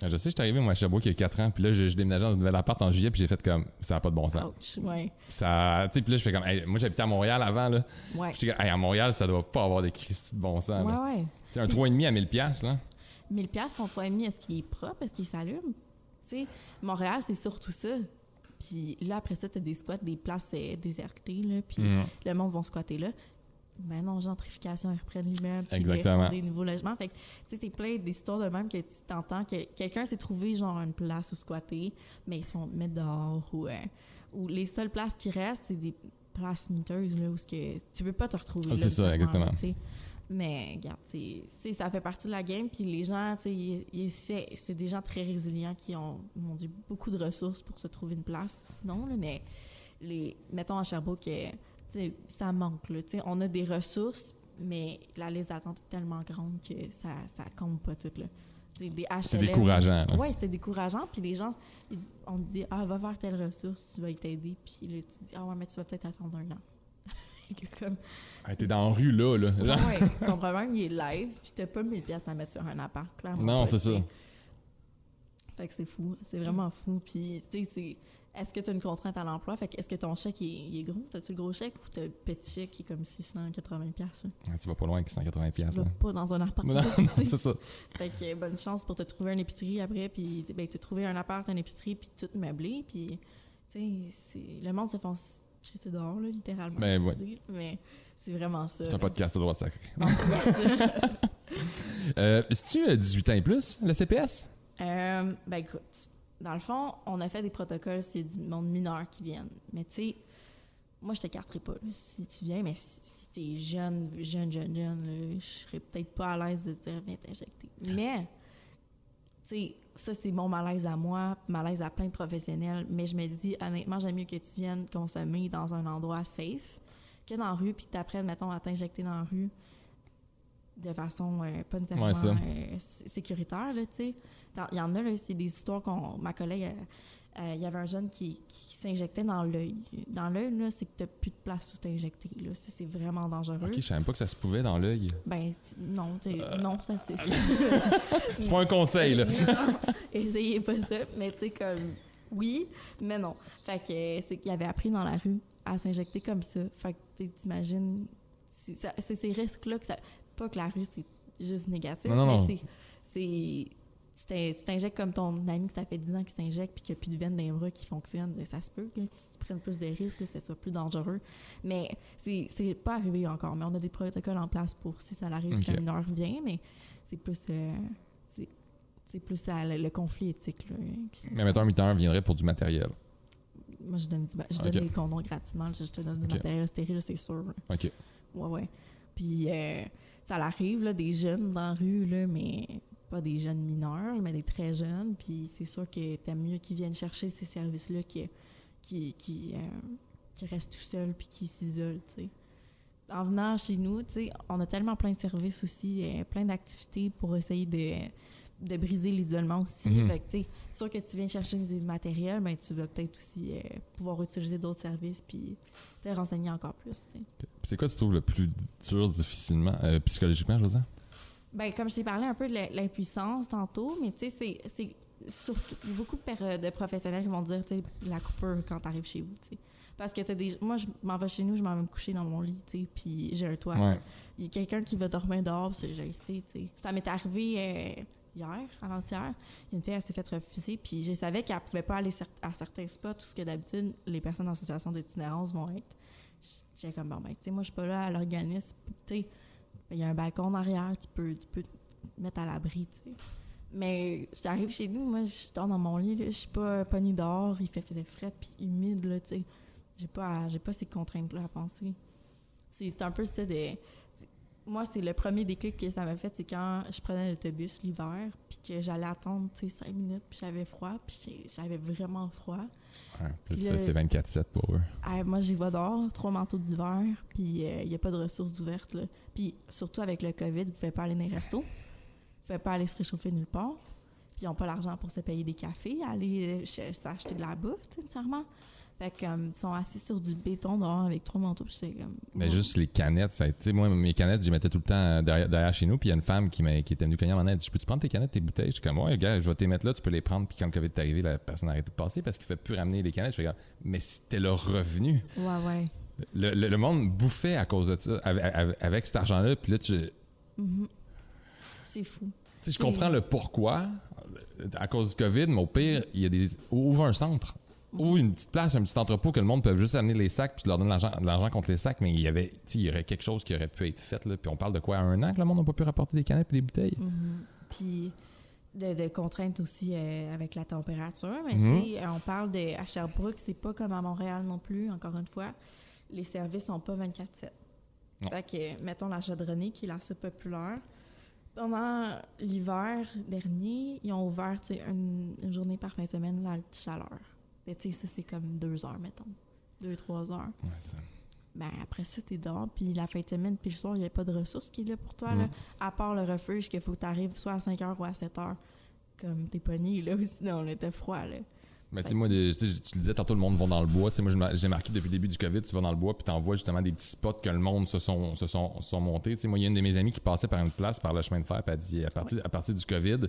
Je sais, je suis arrivé, moi, à Sherbrooke il y a 4 ans, puis là, je déménageais dans un nouvel appart en juillet, puis j'ai fait comme, ça n'a pas de bon sens. Ouch, ouais. Ça, tu sais, puis là, je fais comme, hey, moi, j'habitais à Montréal avant, là. Ouais. Puis j'étais comme, hey, à Montréal, ça doit pas avoir de Christy de bon sens, là. Ouais. Tu sais, un 3,5 à 1000$, là. 1000$, ton 3,5, est-ce qu'il est propre? Est-ce qu'il s'allume? Tu sais, Montréal, c'est surtout ça. Puis là, après ça, tu as des squats, des places désertées, là, puis le monde va squatter là. Ben non, gentrification, ils reprennent l'immeuble, puis ils font des nouveaux logements. Fait que, tu sais, c'est plein d'histoires de même que tu t'entends que quelqu'un s'est trouvé, genre, une place où squatter, mais ils se font mettre dehors, ou les seules places qui restent, c'est des places miteuses, là, où tu veux pas te retrouver là. C'est ça, exactement. T'sais. Mais regarde, ça fait partie de la game, puis les gens, c'est des gens très résilients qui ont beaucoup de ressources pour se trouver une place. Sinon, là, mais mettons à Sherbrooke, ça manque. Là, on a des ressources, mais la liste d'attente est tellement grande que ça compte pas tout. Là. Des HLM, c'est décourageant. Oui, c'était décourageant. Puis les gens, on te dit, va vers telle ressource, tu vas t'aider. Puis là, tu dis, ouais, mais tu vas peut-être attendre 1 an. Comme... t'es dans la rue, là. Ouais, ton problème, il est live, puis t'as pas 1000$ à mettre sur un appart, clairement. Non, c'est ça. Fait que c'est fou, c'est vraiment fou. Puis, tu sais, est-ce que t'as une contrainte à l'emploi? Fait que est-ce que ton chèque il est gros? T'as-tu le gros chèque ou t'as le petit chèque qui est comme 680$? Tu vas pas loin avec 180$. Tu vas pas dans un appart. Non, c'est ça. Fait que bonne chance pour te trouver une épicerie après, puis te trouver un appart, une épicerie, puis tout meublé. Puis, tu sais, le monde se fonce. C'est dehors, là, littéralement. Ben, mais c'est vraiment ça. C'est un podcast au droit de sacré. C'est C'est-tu 18 ans et plus, le CPS? Ben écoute, dans le fond, on a fait des protocoles s'il y a du monde mineur qui viennent. Mais tu sais, moi, je t'écarterai pas là, si tu viens, mais si t'es jeune, là, je serais peut-être pas à l'aise de te dire, viens t'injecter. Mais sais, ça, c'est mon malaise à moi, malaise à plein de professionnels, mais je me dis, honnêtement, j'aime mieux que tu viennes consommer dans un endroit safe que dans la rue, puis que tu apprennes, mettons, à t'injecter dans la rue de façon pas nécessairement sécuritaire, là, tu sais. Il y en a, là, c'est des histoires ma collègue, il y avait un jeune qui s'injectait dans l'œil. Dans l'œil, là, c'est que tu n'as plus de place où t'injecter, là. C'est vraiment dangereux. Ok, je savais même pas que ça se pouvait dans l'œil. Ben, non, non, ça c'est... C'est pas un conseil, là. Non, essayez pas ça, mais tu sais, comme... Oui, mais non. Fait que c'est qu'il avait appris dans la rue à s'injecter comme ça. Fait que t'imagines... C'est ces risques-là que ça... Pas que la rue, c'est juste négatif, non. mais c'est... Tu t'injectes comme ton ami que ça fait 10 ans qu'il s'injecte puis qu'il n'y a plus de veine dans les bras qui fonctionne. Ça se peut que tu prennes plus de risques, que ça soit plus dangereux. Mais c'est pas arrivé encore. Mais on a des protocoles en place pour si ça arrive, si un mineur vient, mais c'est plus... c'est plus le conflit éthique. Là, mais mettons, un mineur viendrait pour du matériel. Moi, je donne des condoms gratuitement. Je te donne du matériel stérile, c'est sûr. OK. Ouais. Puis ça arrive, là, des jeunes dans la rue, là, mais... pas des jeunes mineurs, mais des très jeunes. Puis c'est sûr que t'aimes mieux qu'ils viennent chercher ces services-là qui restent tout seuls puis qui s'isolent, tu sais. En venant chez nous, tu sais, on a tellement plein de services aussi, plein d'activités pour essayer de briser l'isolement aussi. Fait que, tu sais, c'est sûr que tu viens chercher du matériel, mais tu vas peut-être aussi pouvoir utiliser d'autres services puis te renseigner encore plus, tu sais. Puis c'est quoi tu trouves le plus dur difficilement, psychologiquement, je veux dire? Ben, comme je t'ai parlé un peu de l'impuissance tantôt, mais tu sais, c'est surtout beaucoup de professionnels qui vont dire, tu sais, la coupure quand t'arrives chez vous, tu sais. Parce que moi, je m'en vais chez nous, je m'en vais me coucher dans mon lit, tu sais, puis j'ai un toit. Ouais. Il y a quelqu'un qui va dormir dehors, je le sais, tu sais. Ça m'est arrivé hier, avant-hier. Une fille, elle s'est fait refuser, puis je savais qu'elle pouvait pas aller à certains spots où ce que d'habitude, les personnes en situation d'itinérance vont être. J'étais comme, bon, ben, tu sais, moi, je suis pas là à l'organisme, tu sais. Il y a un balcon en arrière, tu peux te mettre à l'abri, tu sais. Mais j'arrive chez nous, moi, je dors dans mon lit, là, je suis pas pognée dehors, il faisait frais puis humide, là, tu sais. J'ai pas ces contraintes-là à penser. C'est un peu ça de... Moi, c'est le premier déclic que ça m'a fait, c'est quand je prenais l'autobus l'hiver, puis que j'allais attendre, tu sais, 5 minutes, puis j'avais froid, puis j'avais vraiment froid. Ouais, puis tu fais c'est 24/7 pour eux. Moi, j'y vais dehors, 3 manteaux d'hiver, puis il n'y a pas de ressources ouvertes, là. Puis surtout avec le COVID, vous ne pouvez pas aller dans les restos, vous ne pouvez pas aller se réchauffer nulle part, puis ils n'ont pas l'argent pour se payer des cafés, aller s'acheter de la bouffe, nécessairement. Fait qu'ils sont assis sur du béton dehors avec 3 manteaux, puis c'est comme... Mais juste les canettes, ça a été... Moi, mes canettes, je les mettais tout le temps derrière chez nous, puis il y a une femme qui était venue cogner à mon aide, elle dit « Peux-tu prendre tes canettes, tes bouteilles? » Je suis comme « Ouais, gars, je vais te les mettre là, tu peux les prendre. » Puis quand le COVID est arrivé, la personne a arrêté de passer parce qu'il ne fait plus ramener les canettes. Je regarde, mais c'était leur revenu. Ouais. Le monde bouffait à cause de ça, avec cet argent-là, puis là, C'est fou. Tu sais, je comprends le pourquoi, à cause du COVID, mais au pire, il y a ouvre un centre. Ou une petite place, un petit entrepôt que le monde peut juste amener les sacs puis tu leur donnes de l'argent contre les sacs, mais il y aurait quelque chose qui aurait pu être fait. Là. Puis on parle de quoi, 1 an que le monde n'a pas pu rapporter des canettes et des bouteilles? Puis de contraintes aussi avec la température. Mais tu sais, on parle à Sherbrooke, c'est pas comme à Montréal non plus, encore une fois. Les services sont pas 24/7. Fait que, mettons la chaudronnée, qui est la soupe populaire. Pendant l'hiver dernier, ils ont ouvert une journée par fin de semaine, la chaleur. Mais tu sais, ça, c'est comme 2 heures, mettons. 2-3 heures. Ouais, ça. Ben, après ça, t'es dehors, puis la fin de semaine, puis le soir, il n'y a pas de ressources qui est là pour toi, là. À part le refuge, qu'il faut que t'arrives soit à 5 heures ou à 7 heures. Comme t'es pogné, là, sinon on était froid, là. Mais tu sais, moi, tu le disais tantôt, le monde va dans le bois. Tu sais, moi, j'ai marqué depuis le début du COVID, tu vas dans le bois, puis t'envoies justement des petits spots que le monde se sont montés. Tu sais, moi, il y a une de mes amies qui passait par une place, par le chemin de fer, puis elle dit, à partir du COVID,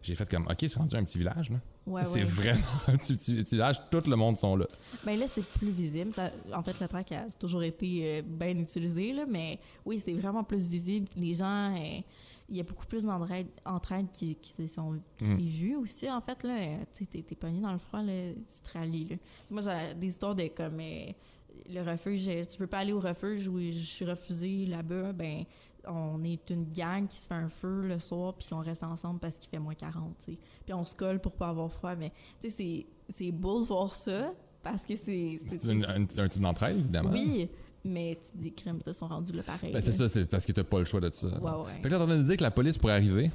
j'ai fait comme, OK, c'est rendu un petit village, là. C'est vraiment un petit village, tout le monde sont là. Ben là, c'est plus visible. En fait, le track a toujours été bien utilisé, là, mais oui, c'est vraiment plus visible. Les gens... il y a beaucoup plus d'entraide qui se sont vues aussi, en fait, là. Tu sais, t'es pogné dans le froid, là, tu te rallies, là. Moi, j'ai des histoires de comme le refuge, tu peux pas aller au refuge où je suis refusée là-bas, ben on est une gang qui se fait un feu le soir puis qu'on reste ensemble parce qu'il fait moins 40, tu sais. Puis on se colle pour pas avoir froid, mais tu sais, c'est beau de voir ça parce que c'est un type d'entraide, évidemment. Oui. Mais tu te dis, crème, ils sont rendus là pareil. Ben, c'est ça, c'est parce que t'as pas le choix de ça. Ouais. Fait que là, t'es en train de dire que la police pourrait arriver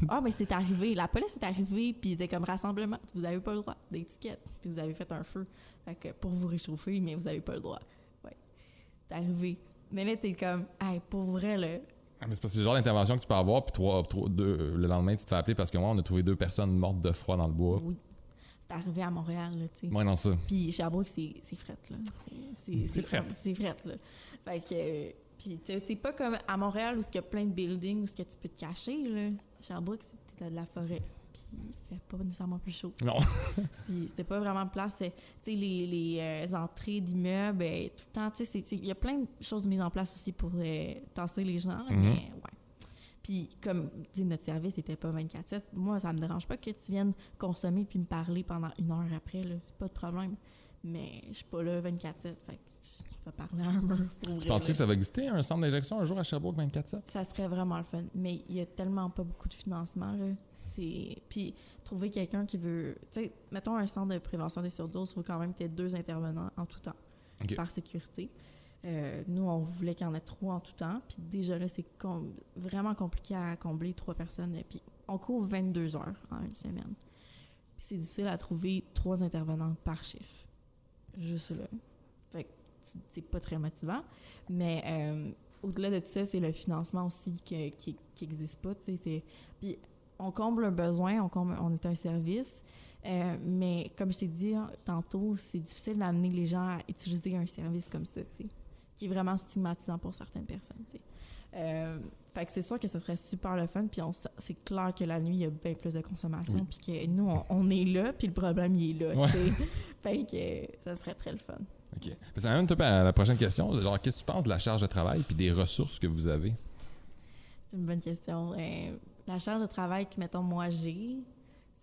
Ah, mais c'est arrivé. La police est arrivée, puis c'était comme rassemblement. Vous avez pas le droit d'étiquette. Puis vous avez fait un feu. Fait que pour vous réchauffer, mais vous avez pas le droit. Ouais. C'est arrivé. Mais là, t'es comme, hey, pour vrai, là. Ah, mais c'est parce que c'est le genre d'intervention que tu peux avoir, puis le lendemain, tu te fais appeler parce que moi, on a trouvé 2 personnes mortes de froid dans le bois. Oui. C'est arrivé à Montréal, là, tu sais. Ouais, non, ça. Puis Sherbrooke, c'est fret, là. C'est fret. C'est fret, là. Fait que... puis t'es pas comme à Montréal où il y a plein de buildings où tu peux te cacher, là. Sherbrooke, t'as de la forêt. Puis il fait pas nécessairement plus chaud. Non. Puis c'était pas vraiment de place. Tu sais, les entrées d'immeubles, tout le temps, tu sais, il y a plein de choses mises en place aussi pour tasser les gens, mais ouais. Puis comme dit notre service n'était pas 24/7, moi, ça me dérange pas que tu viennes consommer puis me parler pendant 1 heure après, là. C'est pas de problème. Mais je suis pas là 24/7, fait que tu vas parler à un mur. Tu penses que ça va exister, un centre d'injection, un jour à Sherbrooke 24/7? Ça serait vraiment le fun. Mais il y a tellement pas beaucoup de financement, là. Puis trouver quelqu'un qui veut... Tu sais, mettons un centre de prévention des surdoses, il faut quand même peut-être 2 intervenants en tout temps, par sécurité. Nous, on voulait qu'il y en ait 3 en tout temps. Puis déjà là, c'est vraiment compliqué à combler 3 personnes. Puis on couvre 22 heures en une semaine. Puis c'est difficile à trouver 3 intervenants par chiffre. Juste là. Fait que c'est pas très motivant. Mais au-delà de tout ça, c'est le financement aussi qui n'existe pas. Puis on comble un besoin, on est un service. Mais comme je t'ai dit tantôt, c'est difficile d'amener les gens à utiliser un service comme ça, qui est vraiment stigmatisant pour certaines personnes. Fait que c'est sûr que ça serait super le fun, puis c'est clair que la nuit, il y a bien plus de consommation, puis que nous, on est là, puis le problème, il est là. Ouais. Fait que ça serait très le fun. OK. Ça m'amène un peu à la prochaine question. Genre, qu'est-ce que tu penses de la charge de travail puis des ressources que vous avez? C'est une bonne question. La charge de travail que, mettons, moi, j'ai,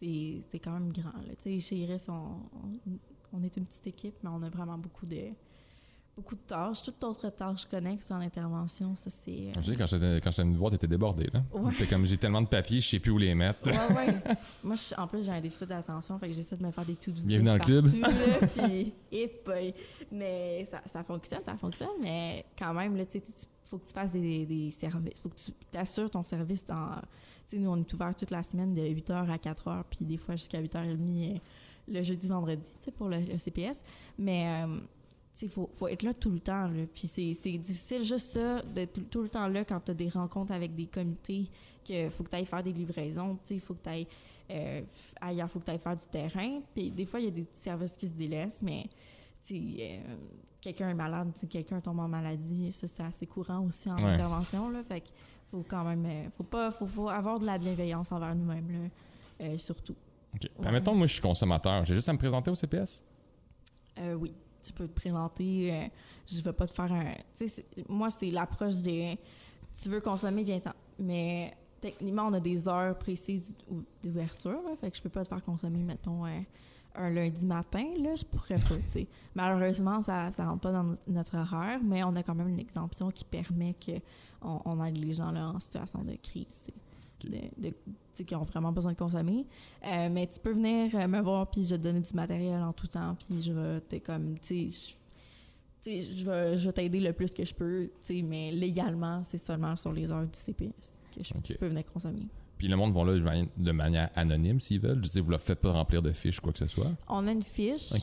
c'est quand même grand. Chez Iris, on est une petite équipe, mais on a vraiment beaucoup de tâches. Toutes autres tâches connexes en intervention, ça, c'est... Je sais, quand j'étais venu te voir, t'étais débordé, là. Ouais. T'es comme, j'ai tellement de papiers, je sais plus où les mettre. Ouais. Moi, en plus, j'ai un déficit d'attention, fait que j'essaie de me faire des to-do. Bienvenue dans le club. Mais ça fonctionne, mais quand même, là, faut que tu fasses des services. Faut que tu t'assures ton service dans... nous, on est ouvert toute la semaine de 8h à 4h, puis des fois jusqu'à 8h30 le jeudi, vendredi, pour le CPS. Mais... il faut être là tout le temps. Là. Puis c'est difficile juste ça, d'être tout le temps là quand tu as des rencontres avec des comités, qu'il faut que tu ailles faire des livraisons, il faut que tu ailles ailleurs, il faut que tu ailles faire du terrain. Puis des fois, il y a des services qui se délaissent, mais quelqu'un est malade, quelqu'un tombe en maladie, ça c'est assez courant aussi en intervention. Là, fait qu'il faut quand même... faut avoir de la bienveillance envers nous-mêmes, là, surtout. OK. Ouais. Mettons, moi, je suis consommateur. J'ai juste à me présenter au CPS? Oui. Tu peux te présenter, je ne vais pas te faire un... moi, c'est l'approche des... Tu veux consommer, viens-t'en. Mais techniquement, on a des heures précises d'ouverture, là, fait que je peux pas te faire consommer, mettons, un lundi matin, là, je pourrais pas, tu sais. Malheureusement, ça rentre pas dans notre horaire, mais on a quand même une exemption qui permet qu'on aide les gens là, en situation de crise, qui ont vraiment besoin de consommer. Mais tu peux venir me voir, puis je vais te donner du matériel en tout temps, puis je vais je vais t'aider le plus que je peux, mais légalement, c'est seulement sur les heures du CPS que tu peux venir consommer. Puis le monde va là de manière anonyme s'ils veulent? Je veux dire, vous ne leur faites pas remplir de fiches, quoi que ce soit? On a une fiche,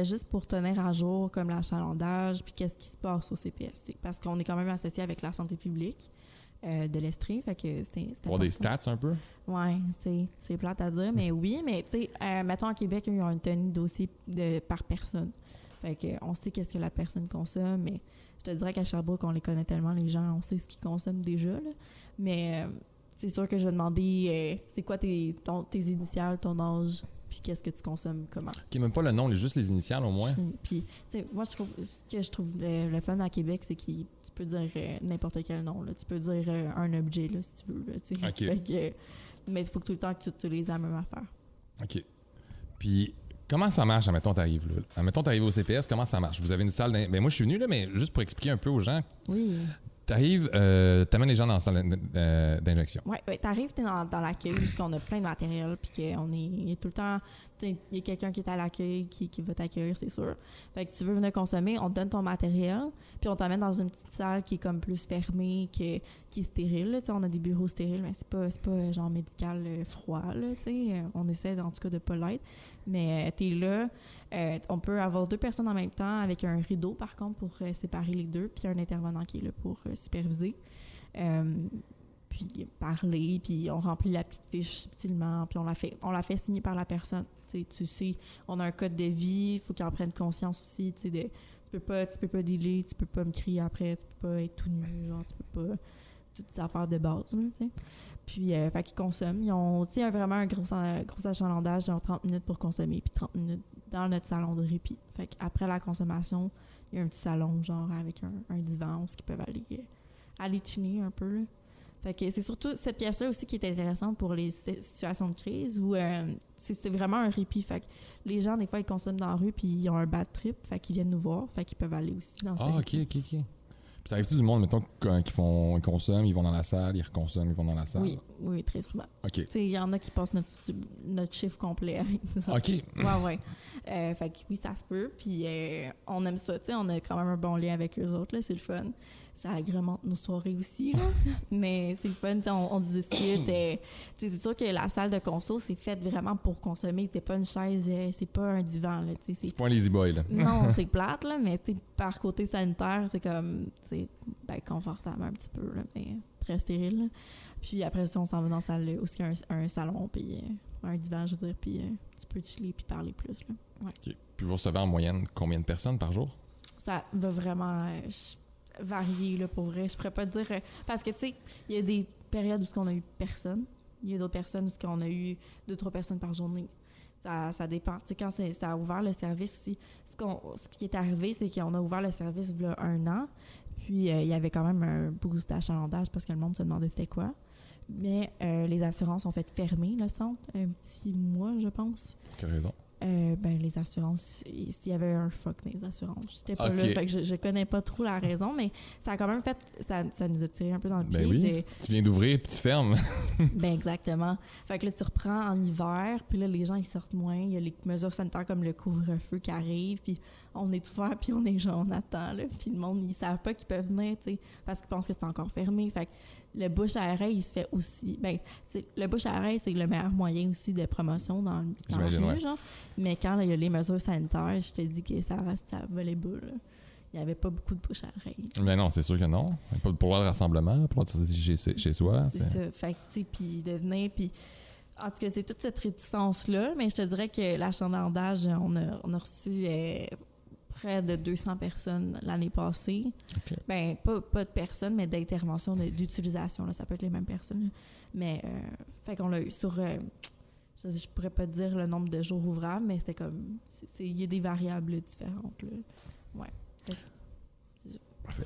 juste pour tenir à jour comme l'achalandage, puis qu'est-ce qui se passe au CPS. Parce qu'on est quand même associé avec la santé publique de l'Estrie, fait que c'est pour des stats un peu? Oui, c'est plate à dire, mais oui, mais tu sais, mettons à Québec, ils ont une tenue de dossier par personne. Fait que on sait qu'est-ce que la personne consomme, mais je te dirais qu'à Sherbrooke, on les connaît tellement, les gens, on sait ce qu'ils consomment déjà, là. Mais c'est sûr que je vais demander c'est quoi tes initiales, ton âge, puis qu'est-ce que tu consommes, comment. OK, même pas le nom, juste les initiales au moins. Puis, tu sais, moi, ce que je trouve le fun à Québec, c'est que tu peux dire n'importe quel nom, là. Tu peux dire un objet, là, si tu veux, là, tu sais. OK. Fait que, mais il faut que tout le temps que tu utilises la même affaire. OK. Puis, comment ça marche, admettons, t'arrives là? Admettons, t'arrives au CPS, comment ça marche? Vous avez une salle... Ben moi, je suis venu, là, mais juste pour expliquer un peu aux gens... Oui. T'arrives, t'amènes les gens dans la salle d'injection. Oui, ouais, t'arrives, t'es dans l'accueil où on a plein de matériel, puis il y a tout le temps, il y a quelqu'un qui est à l'accueil qui va t'accueillir, c'est sûr. Fait que tu veux venir consommer, on te donne ton matériel, puis on t'amène dans une petite salle qui est comme plus fermée, qui est stérile. Là, on a des bureaux stériles, mais c'est pas genre médical froid, là, on essaie en tout cas de pas l'être. Mais t'es là, on peut avoir 2 personnes en même temps avec un rideau par contre pour séparer les deux, puis un intervenant qui est là pour superviser, puis parler, puis on remplit la petite fiche subtilement, puis on la fait signer par la personne. Tu sais, on a un code de vie, il faut qu'ils en prennent conscience aussi. Tu peux pas dealer, tu peux pas me crier après, tu peux pas être tout nu, genre, tu peux pas toutes ces affaires de base, là, tu sais. Puis, fait qu'ils consomment. Ils ont aussi vraiment un gros achalandage. Ils ont 30 minutes pour consommer, puis 30 minutes dans notre salon de répit. Fait qu'après la consommation, il y a un petit salon, genre, avec un divan où ils peuvent aller chiner un peu, là. Fait que c'est surtout cette pièce-là aussi qui est intéressante pour les situations de crise où c'est vraiment un répit. Fait que les gens, des fois, ils consomment dans la rue puis ils ont un bad trip. Fait qu'ils viennent nous voir. Fait qu'ils peuvent aller aussi dans ce répit. OK. Puis ça arrive-tu du monde, mettons, ils consomment, ils vont dans la salle, ils reconsomment, ils vont dans la salle? Oui, très souvent. OK. Tu sais, il y en a qui passent notre chiffre complet avec ça. OK. Ouais. Fait que oui, ça se peut. Puis on aime ça, tu sais, on a quand même un bon lien avec eux autres, là, c'est le fun. Ça agrémente nos soirées aussi, là. Mais c'est le fun, on discute. C'est sûr que la salle de conso, c'est faite vraiment pour consommer. C'est pas une chaise, c'est pas un divan, là. C'est pas un lazy boy, là. Non, c'est plate, là, mais par côté sanitaire, c'est comme, confortable un petit peu, là, mais très stérile, là. Puis après ça, on s'en va dans la salle, là, où il y a un salon, puis un divan, je veux dire, puis tu peux chiller puis parler plus, là. Ouais. OK. Puis vous recevez en moyenne combien de personnes par jour? Ça va vraiment varier, là, pour vrai. Je pourrais pas te dire... parce que, tu sais, il y a des périodes où on a eu personne. Il y a d'autres périodes où on a eu 2-3 personnes par journée. Ça dépend. Tu sais, quand ça a ouvert le service aussi, ce qui est arrivé, c'est qu'on a ouvert le service il y a 1 an. Puis, il y avait quand même un boost d'achalandage parce que le monde se demandait c'était quoi. Mais les assurances ont fait fermer le centre un petit mois, je pense. Pour quelle raison? Les assurances, s'il y avait un fuck dans les assurances. J'étais pas là, fait que je connais pas trop la raison, mais ça a quand même fait, ça nous a tiré un peu dans le pied. Ben oui, tu viens d'ouvrir puis tu fermes. Ben exactement. Fait que là, tu reprends en hiver, puis là, les gens, ils sortent moins. Il y a les mesures sanitaires comme le couvre-feu qui arrive, puis on est ouvert, puis on attend, là. Puis le monde, ils savent pas qu'ils peuvent venir, tu sais, parce qu'ils pensent que c'est encore fermé. Fait que le bouche à oreille, il se fait aussi. Le bouche à oreille, c'est le meilleur moyen aussi de promotion dans la rue, genre. Mais quand il y a les mesures sanitaires, je te dis que ça volait bas, là. Il n'y avait pas beaucoup de bouche à oreille. Mais non, c'est sûr que non. Pas pour le droit de rassemblement, pas pour le droit de chez soi. C'est ça. Fait que, tu sais, puis de venir, puis... En tout cas, c'est toute cette réticence-là, mais je te dirais que l'achalandage, on a reçu... près de 200 personnes l'année passée. Okay. Ben, pas de personnes, mais d'intervention, d'utilisation. Là, ça peut être les mêmes personnes. Là. Mais, fait qu'on l'a eu sur... je pourrais pas te dire le nombre de jours ouvrables, mais c'était comme... Il y a des variables différentes. Là. Ouais. Parfait.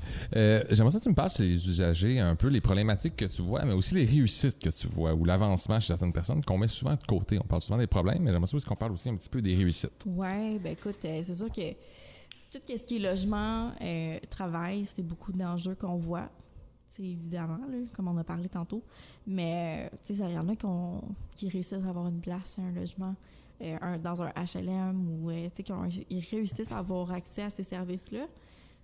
J'aimerais ça que tu me parles chez les usagers, un peu les problématiques que tu vois, mais aussi les réussites que tu vois, ou l'avancement chez certaines personnes qu'on met souvent de côté. On parle souvent des problèmes, mais j'aimerais ça aussi qu'on parle aussi un petit peu des réussites. Oui, ben écoute, c'est sûr que tout ce qui est logement, travail, c'est beaucoup d'enjeux qu'on voit. T'sais, évidemment, là, comme on a parlé tantôt. Mais il y en a qui réussissent à avoir une place, un logement dans un HLM ou ils réussissent à avoir accès à ces services-là.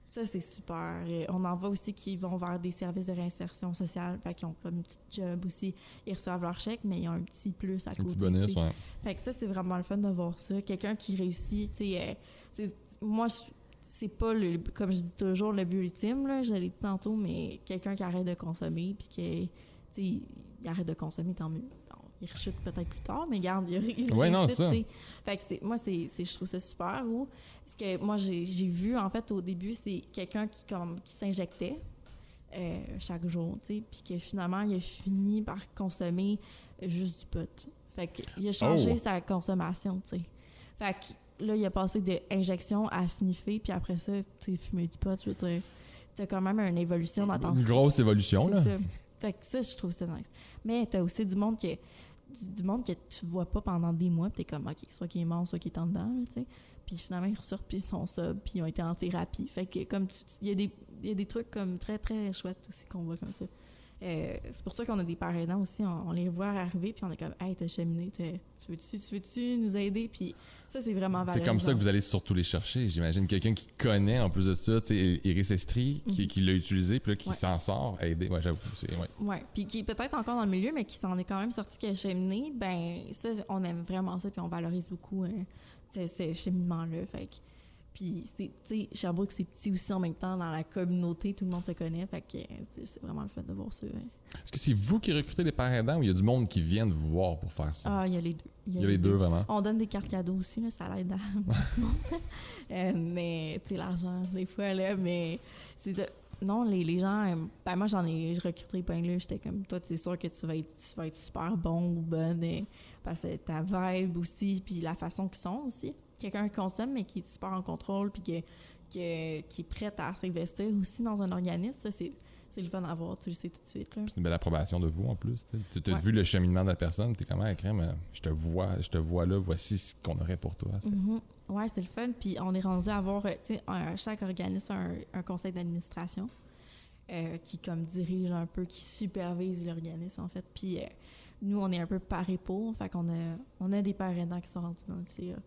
Ça, c'est super. On en voit aussi qui vont vers des services de réinsertion sociale. Fait qu'ils ont comme une petite job aussi. Ils reçoivent leur chèque, mais ils ont un petit plus à côté. Un petit bonus, ouais. Fait que ça, c'est vraiment le fun de voir ça. Quelqu'un qui réussit, moi, c'est pas, comme je dis toujours, le but ultime, là, je l'ai dit tantôt, mais quelqu'un qui arrête de consommer, puis il arrête de consommer, tant mieux. Bon, il rechute peut-être plus tard, mais regarde, il réussit. Ouais, non, ça. Fait que moi, je trouve ça super. Ce que moi, j'ai vu, en fait, au début, c'est quelqu'un qui s'injectait chaque jour, puis que finalement, il a fini par consommer juste du pot. Fait qu'il a changé sa consommation, tu sais. Fait que là, il a passé d'injection à sniffer, puis après ça, tu sais, fumer du pot, je veux dire, t'as quand même une évolution dans ton... Une grosse évolution, là. C'est ça. Fait que ça, je trouve ça nice. Mais t'as aussi du monde que tu vois pas pendant des mois, puis t'es comme, OK, soit qu'il est mort, soit qu'il est en dedans, tu sais. Puis finalement, ils ressortent, puis ils sont sobres, puis ils ont été en thérapie. Fait que, comme il y a il y a des trucs comme très, très chouettes aussi qu'on voit comme ça. C'est pour ça qu'on a des parents aidants aussi. On les voit arriver, puis on est comme « Hey, t'as cheminé, tu veux-tu nous aider? » Puis ça, c'est vraiment valorisant. C'est comme ça que vous allez surtout les chercher. J'imagine quelqu'un qui connaît, en plus de ça, tu sais, Iris Estrie, qui l'a utilisé, puis là, qui s'en sort à aider. Ouais, j'avoue. Ouais, puis qui est peut-être encore dans le milieu, mais qui s'en est quand même sorti, qui a cheminé. Ben ça, on aime vraiment ça, puis on valorise beaucoup ce cheminement-là. Fait que... Puis, tu sais, Sherbrooke, c'est petit aussi en même temps dans la communauté, tout le monde se connaît, fait que c'est vraiment le fait de voir ça. Ouais. Est-ce que c'est vous qui recrutez les parents aidants ou il y a du monde qui vient vous voir pour faire ça? Ah, il y a les deux. Il y a les deux, vraiment. On donne des cartes cadeaux aussi, là, ça l'aide à tout le monde. Mais, tu sais, l'argent, des fois, là, mais c'est ça. Non, les gens, ben moi, je recruté plein là, j'étais comme, toi, c'est sûr que tu vas être super bon ou bonne, parce que ta vibe aussi, puis la façon qu'ils sont aussi. Quelqu'un qui consomme, mais qui est super en contrôle, puis qui est prête à s'investir aussi dans un organisme, ça, c'est le fun à voir, tu le sais tout de suite. Là. C'est une belle approbation de vous, en plus. Tu as vu le cheminement de la personne, tu es comme, crème, je te vois là, voici ce qu'on aurait pour toi. Oui, c'est le fun. Puis on est rendu à avoir, tu sais, chaque organisme a un conseil d'administration qui, comme, dirige un peu, qui supervise l'organisme, en fait. Puis nous, on est un peu par épaule, fait qu'on a des pères aidants qui sont rendus dans le CA.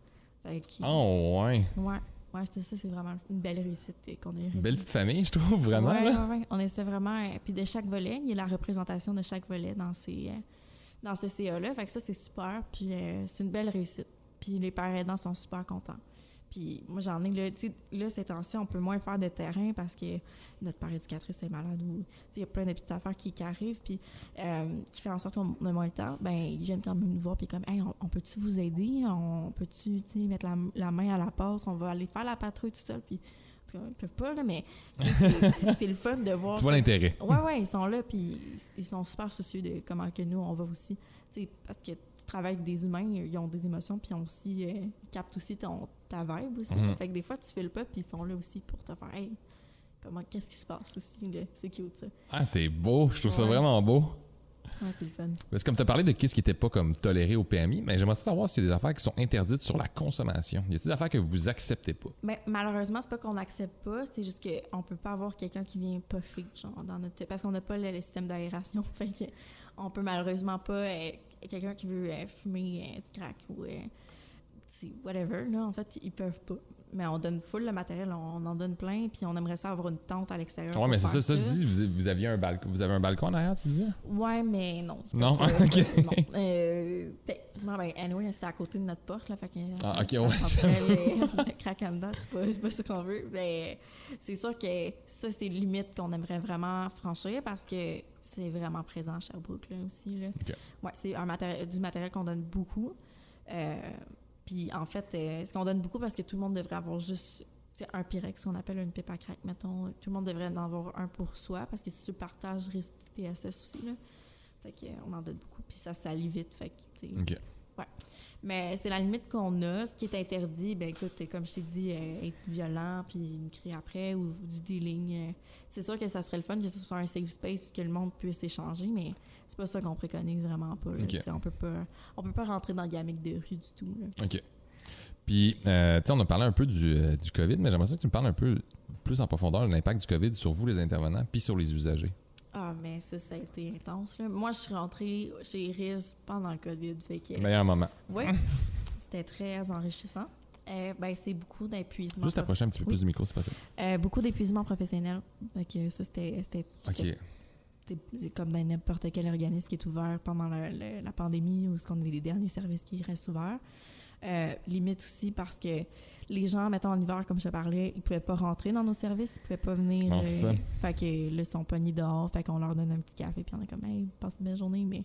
Oh, ouais. Ouais, c'est ça, c'est vraiment une belle réussite qu'on a réussi. Une belle petite famille, je trouve, vraiment. Ouais. On essaie vraiment. Puis de chaque volet, il y a la représentation de chaque volet dans ce CA-là. Fait que ça, c'est super. Puis c'est une belle réussite. Puis les pères aidants sont super contents. Puis moi, j'en ai, là, tu sais, là, ces temps-ci, on peut moins faire de terrain parce que notre père éducatrice est malade ou, tu sais, il y a plein de petites affaires qui arrivent, puis qui fait en sorte qu'on a moins le temps. Ben ils viennent quand même nous voir, puis comme, hey, on peut-tu vous aider? On peut-tu, tu sais, mettre la main à la porte? On va aller faire la patrouille tout seul, puis en tout cas, ils peuvent pas, là, mais c'est le fun de voir. Tu vois l'intérêt. Ouais, ils sont là, puis ils sont super soucieux de comment que nous, on va aussi, tu sais, parce que tu travailles avec des humains, ils ont des émotions, puis ils captent aussi ta vibe aussi. Fait que des fois, tu files pas, puis ils sont là aussi pour te faire « Hey, qu'est-ce qui se passe aussi? » C'est cute, ça. Ah, c'est beau. Je trouve ça vraiment beau. Ouais, c'est le fun. Parce que comme tu as parlé de qu'est-ce qui n'était pas comme toléré au PMI, mais j'aimerais savoir s'il y a des affaires qui sont interdites sur la consommation. Y a-t-il des affaires que vous acceptez pas? Ben, malheureusement, c'est pas qu'on n'accepte pas, c'est juste qu'on peut pas avoir quelqu'un qui vient puffer, genre, dans notre... Parce qu'on n'a pas le système d'aération, fait que on peut malheureusement pas... quelqu'un qui veut fumer du crack ou whatever, là, en fait, ils peuvent pas. Mais on donne full le matériel, on en donne plein, puis on aimerait ça avoir une tente à l'extérieur. Ouais, mais c'est ça, je dis, vous avez un balcon derrière, tu disais? Ouais, mais non. Non? OK. Non, ben, anyway, c'est à côté de notre porte, là, fait que... OK, ouais. Le crack en dedans, c'est pas ce qu'on veut. Mais c'est sûr que ça, c'est une limite qu'on aimerait vraiment franchir parce que c'est vraiment présent à Sherbrooke, là, aussi, là. Okay. Ouais, c'est du matériel qu'on donne beaucoup. Puis, en fait, ce qu'on donne beaucoup parce que tout le monde devrait avoir juste un Pyrex, qu'on appelle une pipe à crack, mettons. Tout le monde devrait en avoir un pour soi parce que si tu le partages, risque TSS aussi, là. Fait qu'on en donne beaucoup. Puis ça salit vite, fait que, OK. Ouais. Mais c'est la limite qu'on a. Ce qui est interdit, ben écoute, comme je t'ai dit, être violent, puis crier après, ou du dealing. C'est sûr que ça serait le fun que ce soit un safe space où que le monde puisse échanger, mais c'est pas ça qu'on préconise vraiment pas. Okay. On peut pas rentrer dans le gamique de rue du tout. Là. OK. Puis, tu sais, on a parlé un peu du COVID, mais j'aimerais ça que tu me parles un peu plus en profondeur de l'impact du COVID sur vous, les intervenants, puis sur les usagers. Ah, mais ça a été intense. Là. Moi, je suis rentrée chez Iris pendant le COVID. Fait que, meilleur moment. Oui, c'était très enrichissant. Ben, c'est beaucoup d'épuisement. Juste approcher un petit peu plus du micro, c'est possible. Beaucoup d'épuisement professionnel. Fait que ça, c'était OK. C'est comme dans n'importe quel organisme qui est ouvert pendant la pandémie ou ce qu'on a les derniers services qui restent ouverts. Limite aussi parce que les gens, mettons en hiver, comme je te parlais, ils pouvaient pas rentrer dans nos services, ils pouvaient pas venir. Non, c'est ça. Fait que là, ils sont pognés dehors, fait qu'on leur donne un petit café, puis on est comme, hey, passe une belle journée, mais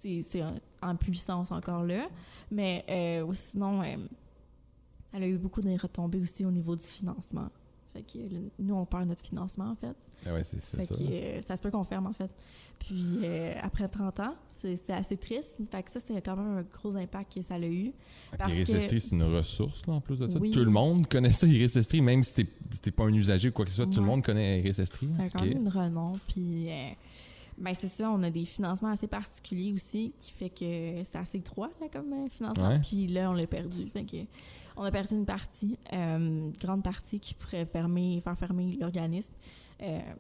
c'est en puissance encore là. Mais sinon, elle a eu beaucoup de retombées aussi au niveau du financement. Fait que nous, on perd notre financement, en fait. Ah ouais, c'est ça. Fait que ça se peut qu'on ferme, en fait. Puis après 30 ans, c'est assez triste. Fait que ça, c'est quand même un gros impact que ça a eu. Iris Estrie, c'est une ressource, là, en plus de ça. Oui. Tout le monde connaît ça, Iris Estrie, même si t'es pas un usager ou quoi que ce soit, tout le monde connaît Iris Estrie. C'est quand même une renom. Puis, ben c'est ça, on a des financements assez particuliers aussi, qui fait que c'est assez étroit, là, comme financement. Ouais. Puis là, on l'a perdu. Fait que on a perdu une partie, une grande partie qui pourrait faire fermer l'organisme.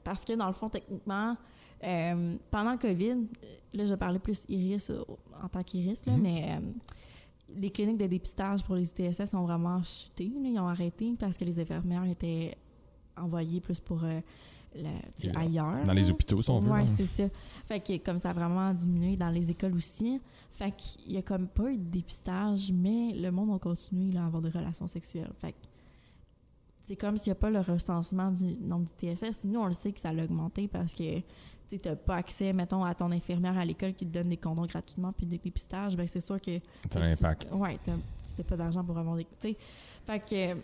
Parce que, dans le fond, techniquement, pendant le COVID, là, je parlais plus Iris en tant qu'Iris, là, mais les cliniques de dépistage pour les ITSS ont vraiment chuté. Là, ils ont arrêté parce que les infirmières étaient envoyées plus pour ailleurs. Dans les hôpitaux, si on veut. Oui, c'est ça. Fait que comme ça a vraiment diminué dans les écoles aussi. Fait qu'il y a comme pas eu de dépistage, mais le monde a continué là, à avoir des relations sexuelles. Fait que c'est comme s'il n'y a pas le recensement du nombre de TSS. Nous, on le sait que ça a augmenté parce que tu n'as pas accès, mettons, à ton infirmière à l'école qui te donne des condoms gratuitement puis des dépistages. Bien, c'est sûr que... Ça a un impact. Oui, tu n'as pas d'argent pour avoir des... T'sais. Fait que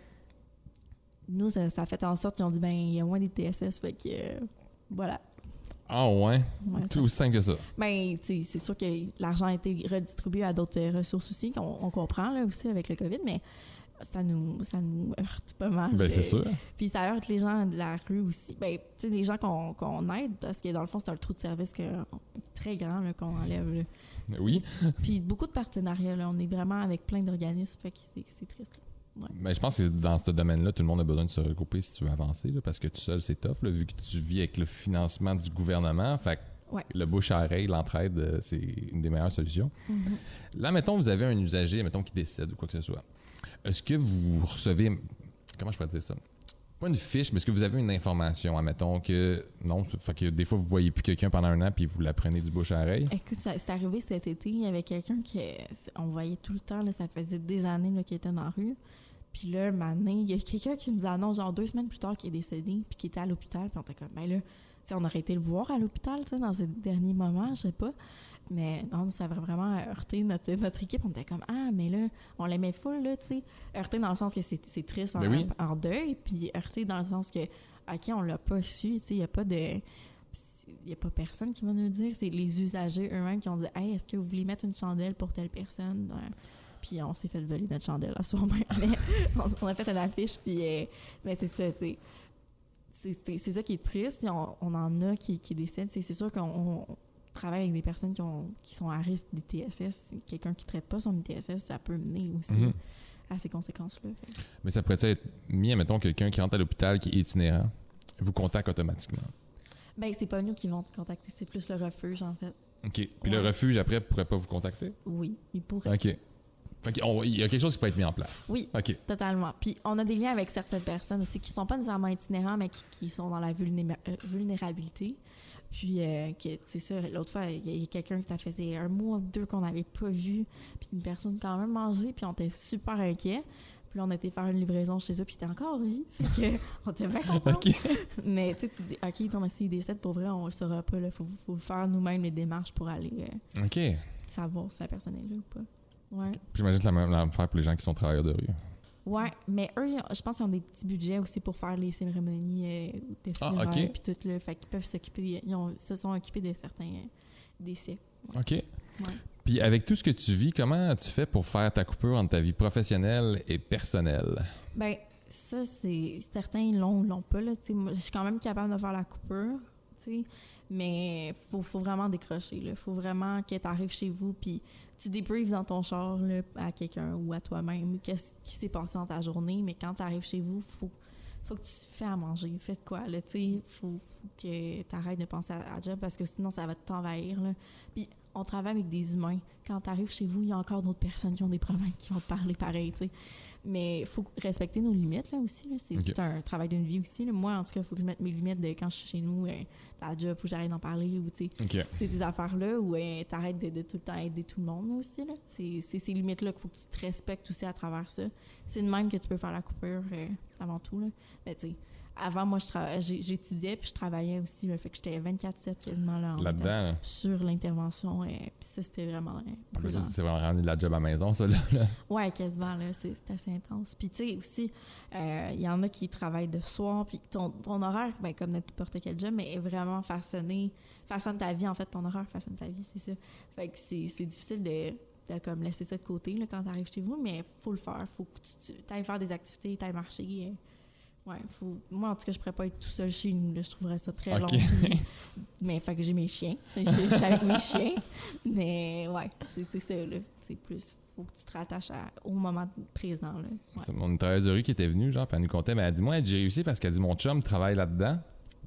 nous, ça a fait en sorte qu'ils ont dit, ben il y a moins des TSS, fait que voilà. Ah ouais? Tout aussi simple que ça. Ben, tu sais, c'est sûr que l'argent a été redistribué à d'autres ressources aussi, qu'on comprend là aussi avec le COVID, mais ça nous heurte pas mal. Ben, c'est sûr. Puis ça heurte les gens de la rue aussi. Ben, tu sais, les gens qu'on aide, parce que dans le fond, c'est un trou de service très grand là, qu'on enlève. Là. Oui. Puis beaucoup de partenariats, là. On est vraiment avec plein d'organismes, fait que c'est triste. Là. Ouais. Ben, je pense que dans ce domaine-là, tout le monde a besoin de se regrouper si tu veux avancer, là, parce que tout seul, c'est tough, là, vu que tu vis avec le financement du gouvernement. Fait que le bouche à oreille, l'entraide, c'est une des meilleures solutions. Mm-hmm. Là, mettons, vous avez un usager, mettons, qui décède ou quoi que ce soit. Est-ce que vous recevez... Comment je pourrais dire ça? Pas une fiche, mais est-ce que vous avez une information, admettons que... Non, fait que des fois, vous voyez plus quelqu'un pendant un an puis vous l'apprenez du bouche à oreille? Écoute, c'est arrivé cet été, il y avait quelqu'un on voyait tout le temps, là, ça faisait des années là, qu'il était dans la rue. Puis là, maintenant, il y a quelqu'un qui nous annonce, genre 2 semaines plus tard, qu'il est décédé, puis qu'il était à l'hôpital. Puis on était comme, ben là, tu sais, on aurait été le voir à l'hôpital, tu sais, dans ces derniers moments, je sais pas. Mais non, ça avait vraiment heurté notre équipe. On était comme, ah, mais là, on l'aimait full, là, tu sais. Heurté dans le sens que c'est triste en deuil, puis heurté dans le sens que, OK, on l'a pas su, tu sais, il n'y a pas de... Il n'y a pas personne qui va nous le dire. C'est les usagers eux-mêmes qui ont dit, hey, est-ce que vous voulez mettre une chandelle pour telle personne? Puis on s'est fait voler notre chandelle à soi-même. On a fait une affiche, puis mais c'est ça, tu sais. C'est ça qui est triste. On en a qui décèdent. C'est sûr qu'on travaille avec des personnes qui sont à risque d'ITSS. Quelqu'un qui ne traite pas son ITSS, ça peut mener aussi à ces conséquences-là. Mais ça pourrait être mis, admettons, quelqu'un qui rentre à l'hôpital, qui est itinérant, vous contacte automatiquement? Bien, c'est pas nous qui vont te contacter, c'est plus le refuge, en fait. OK. Puis le refuge, après, pourrait pas vous contacter? Oui, il pourrait. OK. Fait qu'il y a quelque chose qui peut être mis en place. Oui, totalement. Puis on a des liens avec certaines personnes aussi qui sont pas nécessairement itinérants, mais qui sont dans la vulnérabilité. Puis, c'est ça, l'autre fois, il y a quelqu'un qui ça faisait 1 mois ou 2 qu'on n'avait pas vu, puis une personne quand même mangée, puis on était super inquiets. Puis là, on a été faire une livraison chez eux, puis il était encore en vie. Fait que, on était bien contents. Mais tu te dis, OK, non, mais s'il décède, pour vrai, on le saura pas. Il faut faire nous-mêmes les démarches pour aller savoir si la personne est là ou pas. Ouais. J'imagine que la même affaire pour les gens qui sont travailleurs de rue. Ouais, mais eux, je pense qu'ils ont des petits budgets aussi pour faire les cérémonies de funérailles puis tout là. Fait qu'ils peuvent s'occuper, ils se sont occupés de certains décès. Ouais. OK. Ouais. Puis avec tout ce que tu vis, comment tu fais pour faire ta coupure entre ta vie professionnelle et personnelle? Ben, ça, c'est certains l'ont pas là. Moi, je suis quand même capable de faire la coupure, t'sais, mais faut vraiment décrocher là. Faut vraiment que tu arrives chez vous puis tu débriefes dans ton char là, à quelqu'un ou à toi-même qu'est-ce qui s'est passé dans ta journée, mais quand tu arrives chez vous, faut que tu fais à manger. Fais de quoi, là, tu sais. Faut que tu arrêtes de penser à job parce que sinon, ça va t'envahir, là. Puis, on travaille avec des humains. Quand tu arrives chez vous, il y a encore d'autres personnes qui ont des problèmes qui vont te parler pareil, tu sais. Mais il faut respecter nos limites, là, aussi, là. C'est tout un travail d'une vie aussi, là. Moi, en tout cas, il faut que je mette mes limites de quand je suis chez nous, la job, faut que j'arrête d'en parler ou, tu sais, des affaires-là où t'arrêtes de tout le temps aider tout le monde, là, aussi, là. C'est ces limites-là qu'il faut que tu te respectes aussi à travers ça. C'est de même que tu peux faire la coupure avant tout, là. Mais, tu sais, avant, moi, j'étudiais puis je travaillais aussi, là, fait que j'étais 24/7 quasiment là-dedans, sur l'intervention. Puis ça, c'était vraiment c'est vraiment de la job à la maison, ça, là. Ouais, quasiment, là, c'est assez intense. Puis, tu sais, aussi, il y en a qui travaillent de soir, puis ton horaire, ben, comme n'importe quel job, mais est vraiment façonne ta vie, en fait, ton horaire façonne ta vie, c'est ça. Fait que c'est difficile de comme laisser ça de côté, là, quand tu arrives chez vous, mais faut le faire. Faut que tu ailles faire des activités, tu ailles marcher. Ouais, moi, en tout cas, je pourrais pas être tout seul chez nous. Là, je trouverais ça très long. Mais fait que j'ai mes chiens. Je suis avec mes chiens. Mais ouais, c'est ça. Là. C'est plus, faut que tu te rattaches au moment présent. Là. Ouais. C'est mon travailleuse de rue qui était venue, genre, puis elle nous contait, mais elle dit, moi, j'ai réussi parce qu'elle dit, mon chum travaille là-dedans,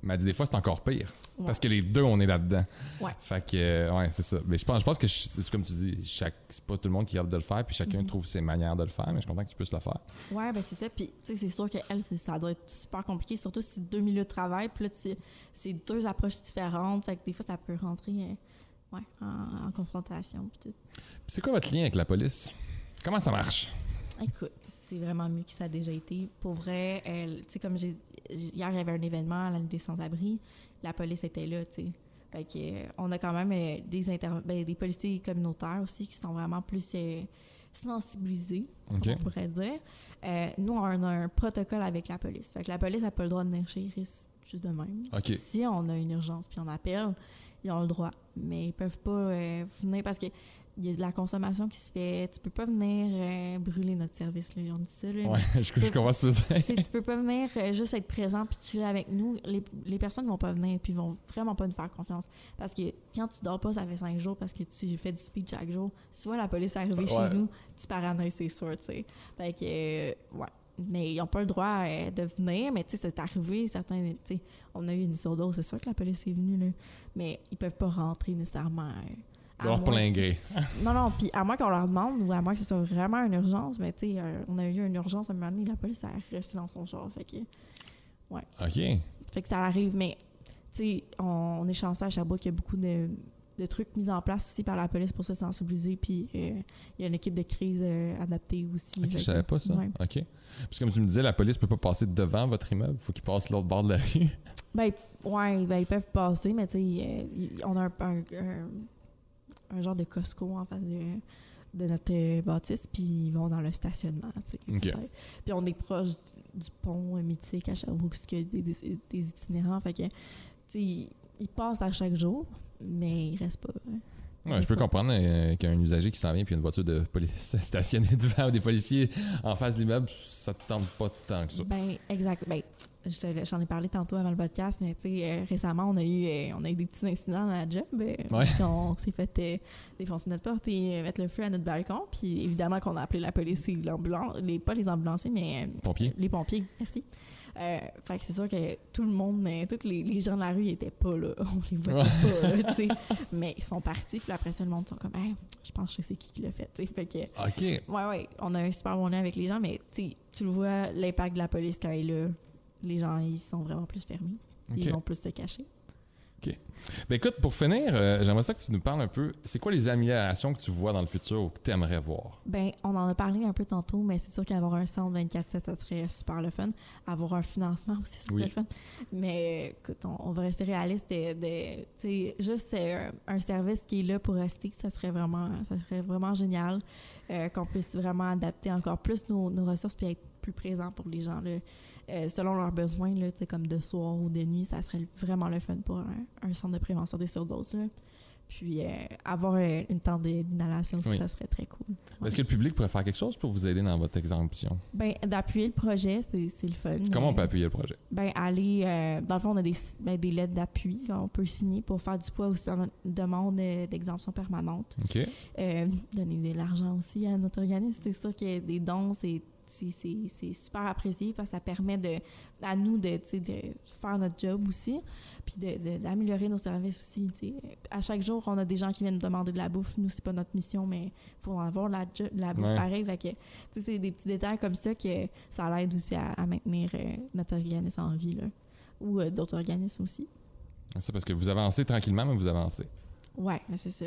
Mais elle dit des fois, c'est encore pire. Ouais. Parce que les deux, on est là-dedans. Ouais. Fait que, ouais, c'est ça. Mais je pense que, c'est comme tu dis, c'est pas tout le monde qui est capable de le faire, puis chacun trouve ses manières de le faire, mais je suis content que tu puisses le faire. Ouais, ben c'est ça. Puis, tu sais, c'est sûr qu'elle, ça doit être super compliqué, surtout si c'est 2 milieux de travail. Puis là, c'est 2 approches différentes. Fait que des fois, ça peut rentrer en confrontation. Puis tout. Puis c'est quoi votre lien avec la police? Comment ça marche? Écoute, c'est vraiment mieux que ça a déjà été. Pour vrai, tu sais, comme hier, il y avait un événement à la Nuit des Sans-Abri. La police était là, tu sais. Fait que, on a quand même des policiers communautaires aussi qui sont vraiment plus sensibilisés, OK. on pourrait dire. Nous, on a un protocole avec la police. Fait que la police n'a pas le droit de venir chez Iris juste de même. OK. Si on a une urgence puis on appelle, ils ont le droit. Mais ils peuvent pas venir parce que il y a de la consommation qui se fait. Tu peux pas venir brûler notre service, là. On dit ça, là. Ouais, je comprends ce que tu veux dire. Tu peux pas venir juste être présent puis chiller avec nous. Les personnes vont pas venir puis vont vraiment pas nous faire confiance. Parce que quand tu dors pas, ça fait 5 jours parce que tu fais du speed chaque jour. Si tu vois la police arriver chez nous, tu paranoïes, c'est sûr, tu sais. Fait que, ouais. Mais ils ont pas le droit de venir. Mais tu sais, c'est arrivé, certains, tu sais, on a eu une surdose, c'est sûr que la police est venue, là. Mais ils peuvent pas rentrer nécessairement. Dehors pour l'ingré. Non, puis à moins qu'on leur demande ou à moins que ce soit vraiment une urgence, mais tu sais, on a eu une urgence à un moment donné, la police a resté dans son char, fait que, ouais. OK. Fait que ça arrive, mais tu sais, on est chanceux à Sherbrooke qu'il y a beaucoup de trucs mis en place aussi par la police pour se sensibiliser, puis il y a une équipe de crise adaptée aussi. OK, je savais pas ça. Ouais. OK. Parce que comme tu me disais, la police peut pas passer devant votre immeuble, faut qu'ils passent l'autre bord de la rue. Ben, ils peuvent passer, mais tu sais, on a un genre de Costco en face de notre bâtisse, puis ils vont dans le stationnement, tu sais. OK. Puis on est proche du pont mythique à Sherbrooke, parce qu'il y a des itinérants, fait que, tu sais, ils passent à chaque jour, mais ils restent pas. Ouais, je peux comprendre qu'un usager qui s'en vient puis une voiture de police stationnée devant des policiers en face de l'immeuble, ça te tente pas tant que ça. Ben, exact. Ben, j'en ai parlé tantôt avant le podcast, mais tu sais, récemment, on a eu des petits incidents dans la job. On s'est fait défoncer notre porte et mettre le feu à notre balcon. Puis évidemment qu'on a appelé la police et l'ambulance, pas les ambulanciers, mais les pompiers. Merci. Fait que c'est sûr que tout le monde, tous les gens de la rue, ils étaient pas là. On les voyait pas, là, tu sais. Mais ils sont partis, puis après ça, le monde sont comme, hey, je pense que je sais qui l'a fait, tu sais. Fait que. OK. Ouais, on a un super bon lien avec les gens, mais tu le vois, l'impact de la police quand elle est là, les gens, ils sont vraiment plus fermés. Okay. Ils vont plus se cacher. OK. Ben écoute, pour finir, j'aimerais ça que tu nous parles un peu. C'est quoi les améliorations que tu vois dans le futur ou que tu aimerais voir? Ben, on en a parlé un peu tantôt, mais c'est sûr qu'avoir un centre 24/7, ça serait super le fun. Avoir un financement aussi, ça serait le fun. Mais écoute, on va rester réaliste tu sais, juste un service qui est là pour rester, ça serait vraiment génial. Qu'on puisse vraiment adapter encore plus nos ressources puis être plus présent pour les gens, là. Selon leurs besoins, là, comme de soir ou de nuit, ça serait vraiment le fun pour un centre de prévention des surdoses, là. Puis avoir une tente d'inhalation aussi, ça serait très cool. Ouais. Est-ce que le public pourrait faire quelque chose pour vous aider dans votre exemption? Ben, d'appuyer le projet, c'est le fun. Comment on peut appuyer le projet? Ben, aller... dans le fond, on a des lettres d'appui qu'on peut signer pour faire du poids aussi dans notre demande d'exemption permanente. OK. Donner de l'argent aussi à notre organisme. C'est sûr que des dons, c'est super apprécié parce que ça permet à nous de faire notre job aussi, puis d'améliorer nos services aussi. T'sais. À chaque jour, on a des gens qui viennent nous demander de la bouffe. Nous, c'est pas notre mission, mais il faut avoir de la bouffe pareil. Fait que, c'est des petits détails comme ça que ça l'aide aussi à maintenir notre organisme en vie, là. Ou d'autres organismes aussi. C'est parce que vous avancez tranquillement, mais vous avancez. Ouais, c'est ça.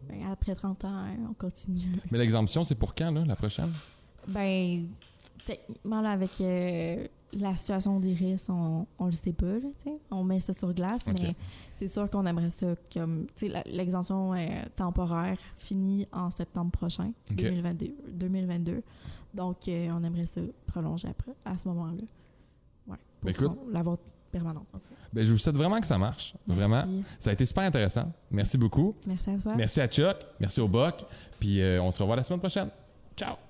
Ben, après 30 ans, on continue. Mais l'exemption, c'est pour quand, là, la prochaine? Ben, techniquement, là, avec la situation d'Iris, on le sait pas, là, tu sais. On met ça sur glace, mais c'est sûr qu'on aimerait ça comme, tu sais, l'exemption temporaire finit en septembre prochain, 2022. Donc, on aimerait ça prolonger après, à ce moment-là. Ouais. Ben, écoute, l'avoir permanente. Ben, je vous souhaite vraiment que ça marche. Merci. Vraiment. Ça a été super intéressant. Merci beaucoup. Merci à toi. Merci à Chuck. Merci au Boc. Puis, on se revoit la semaine prochaine. Ciao!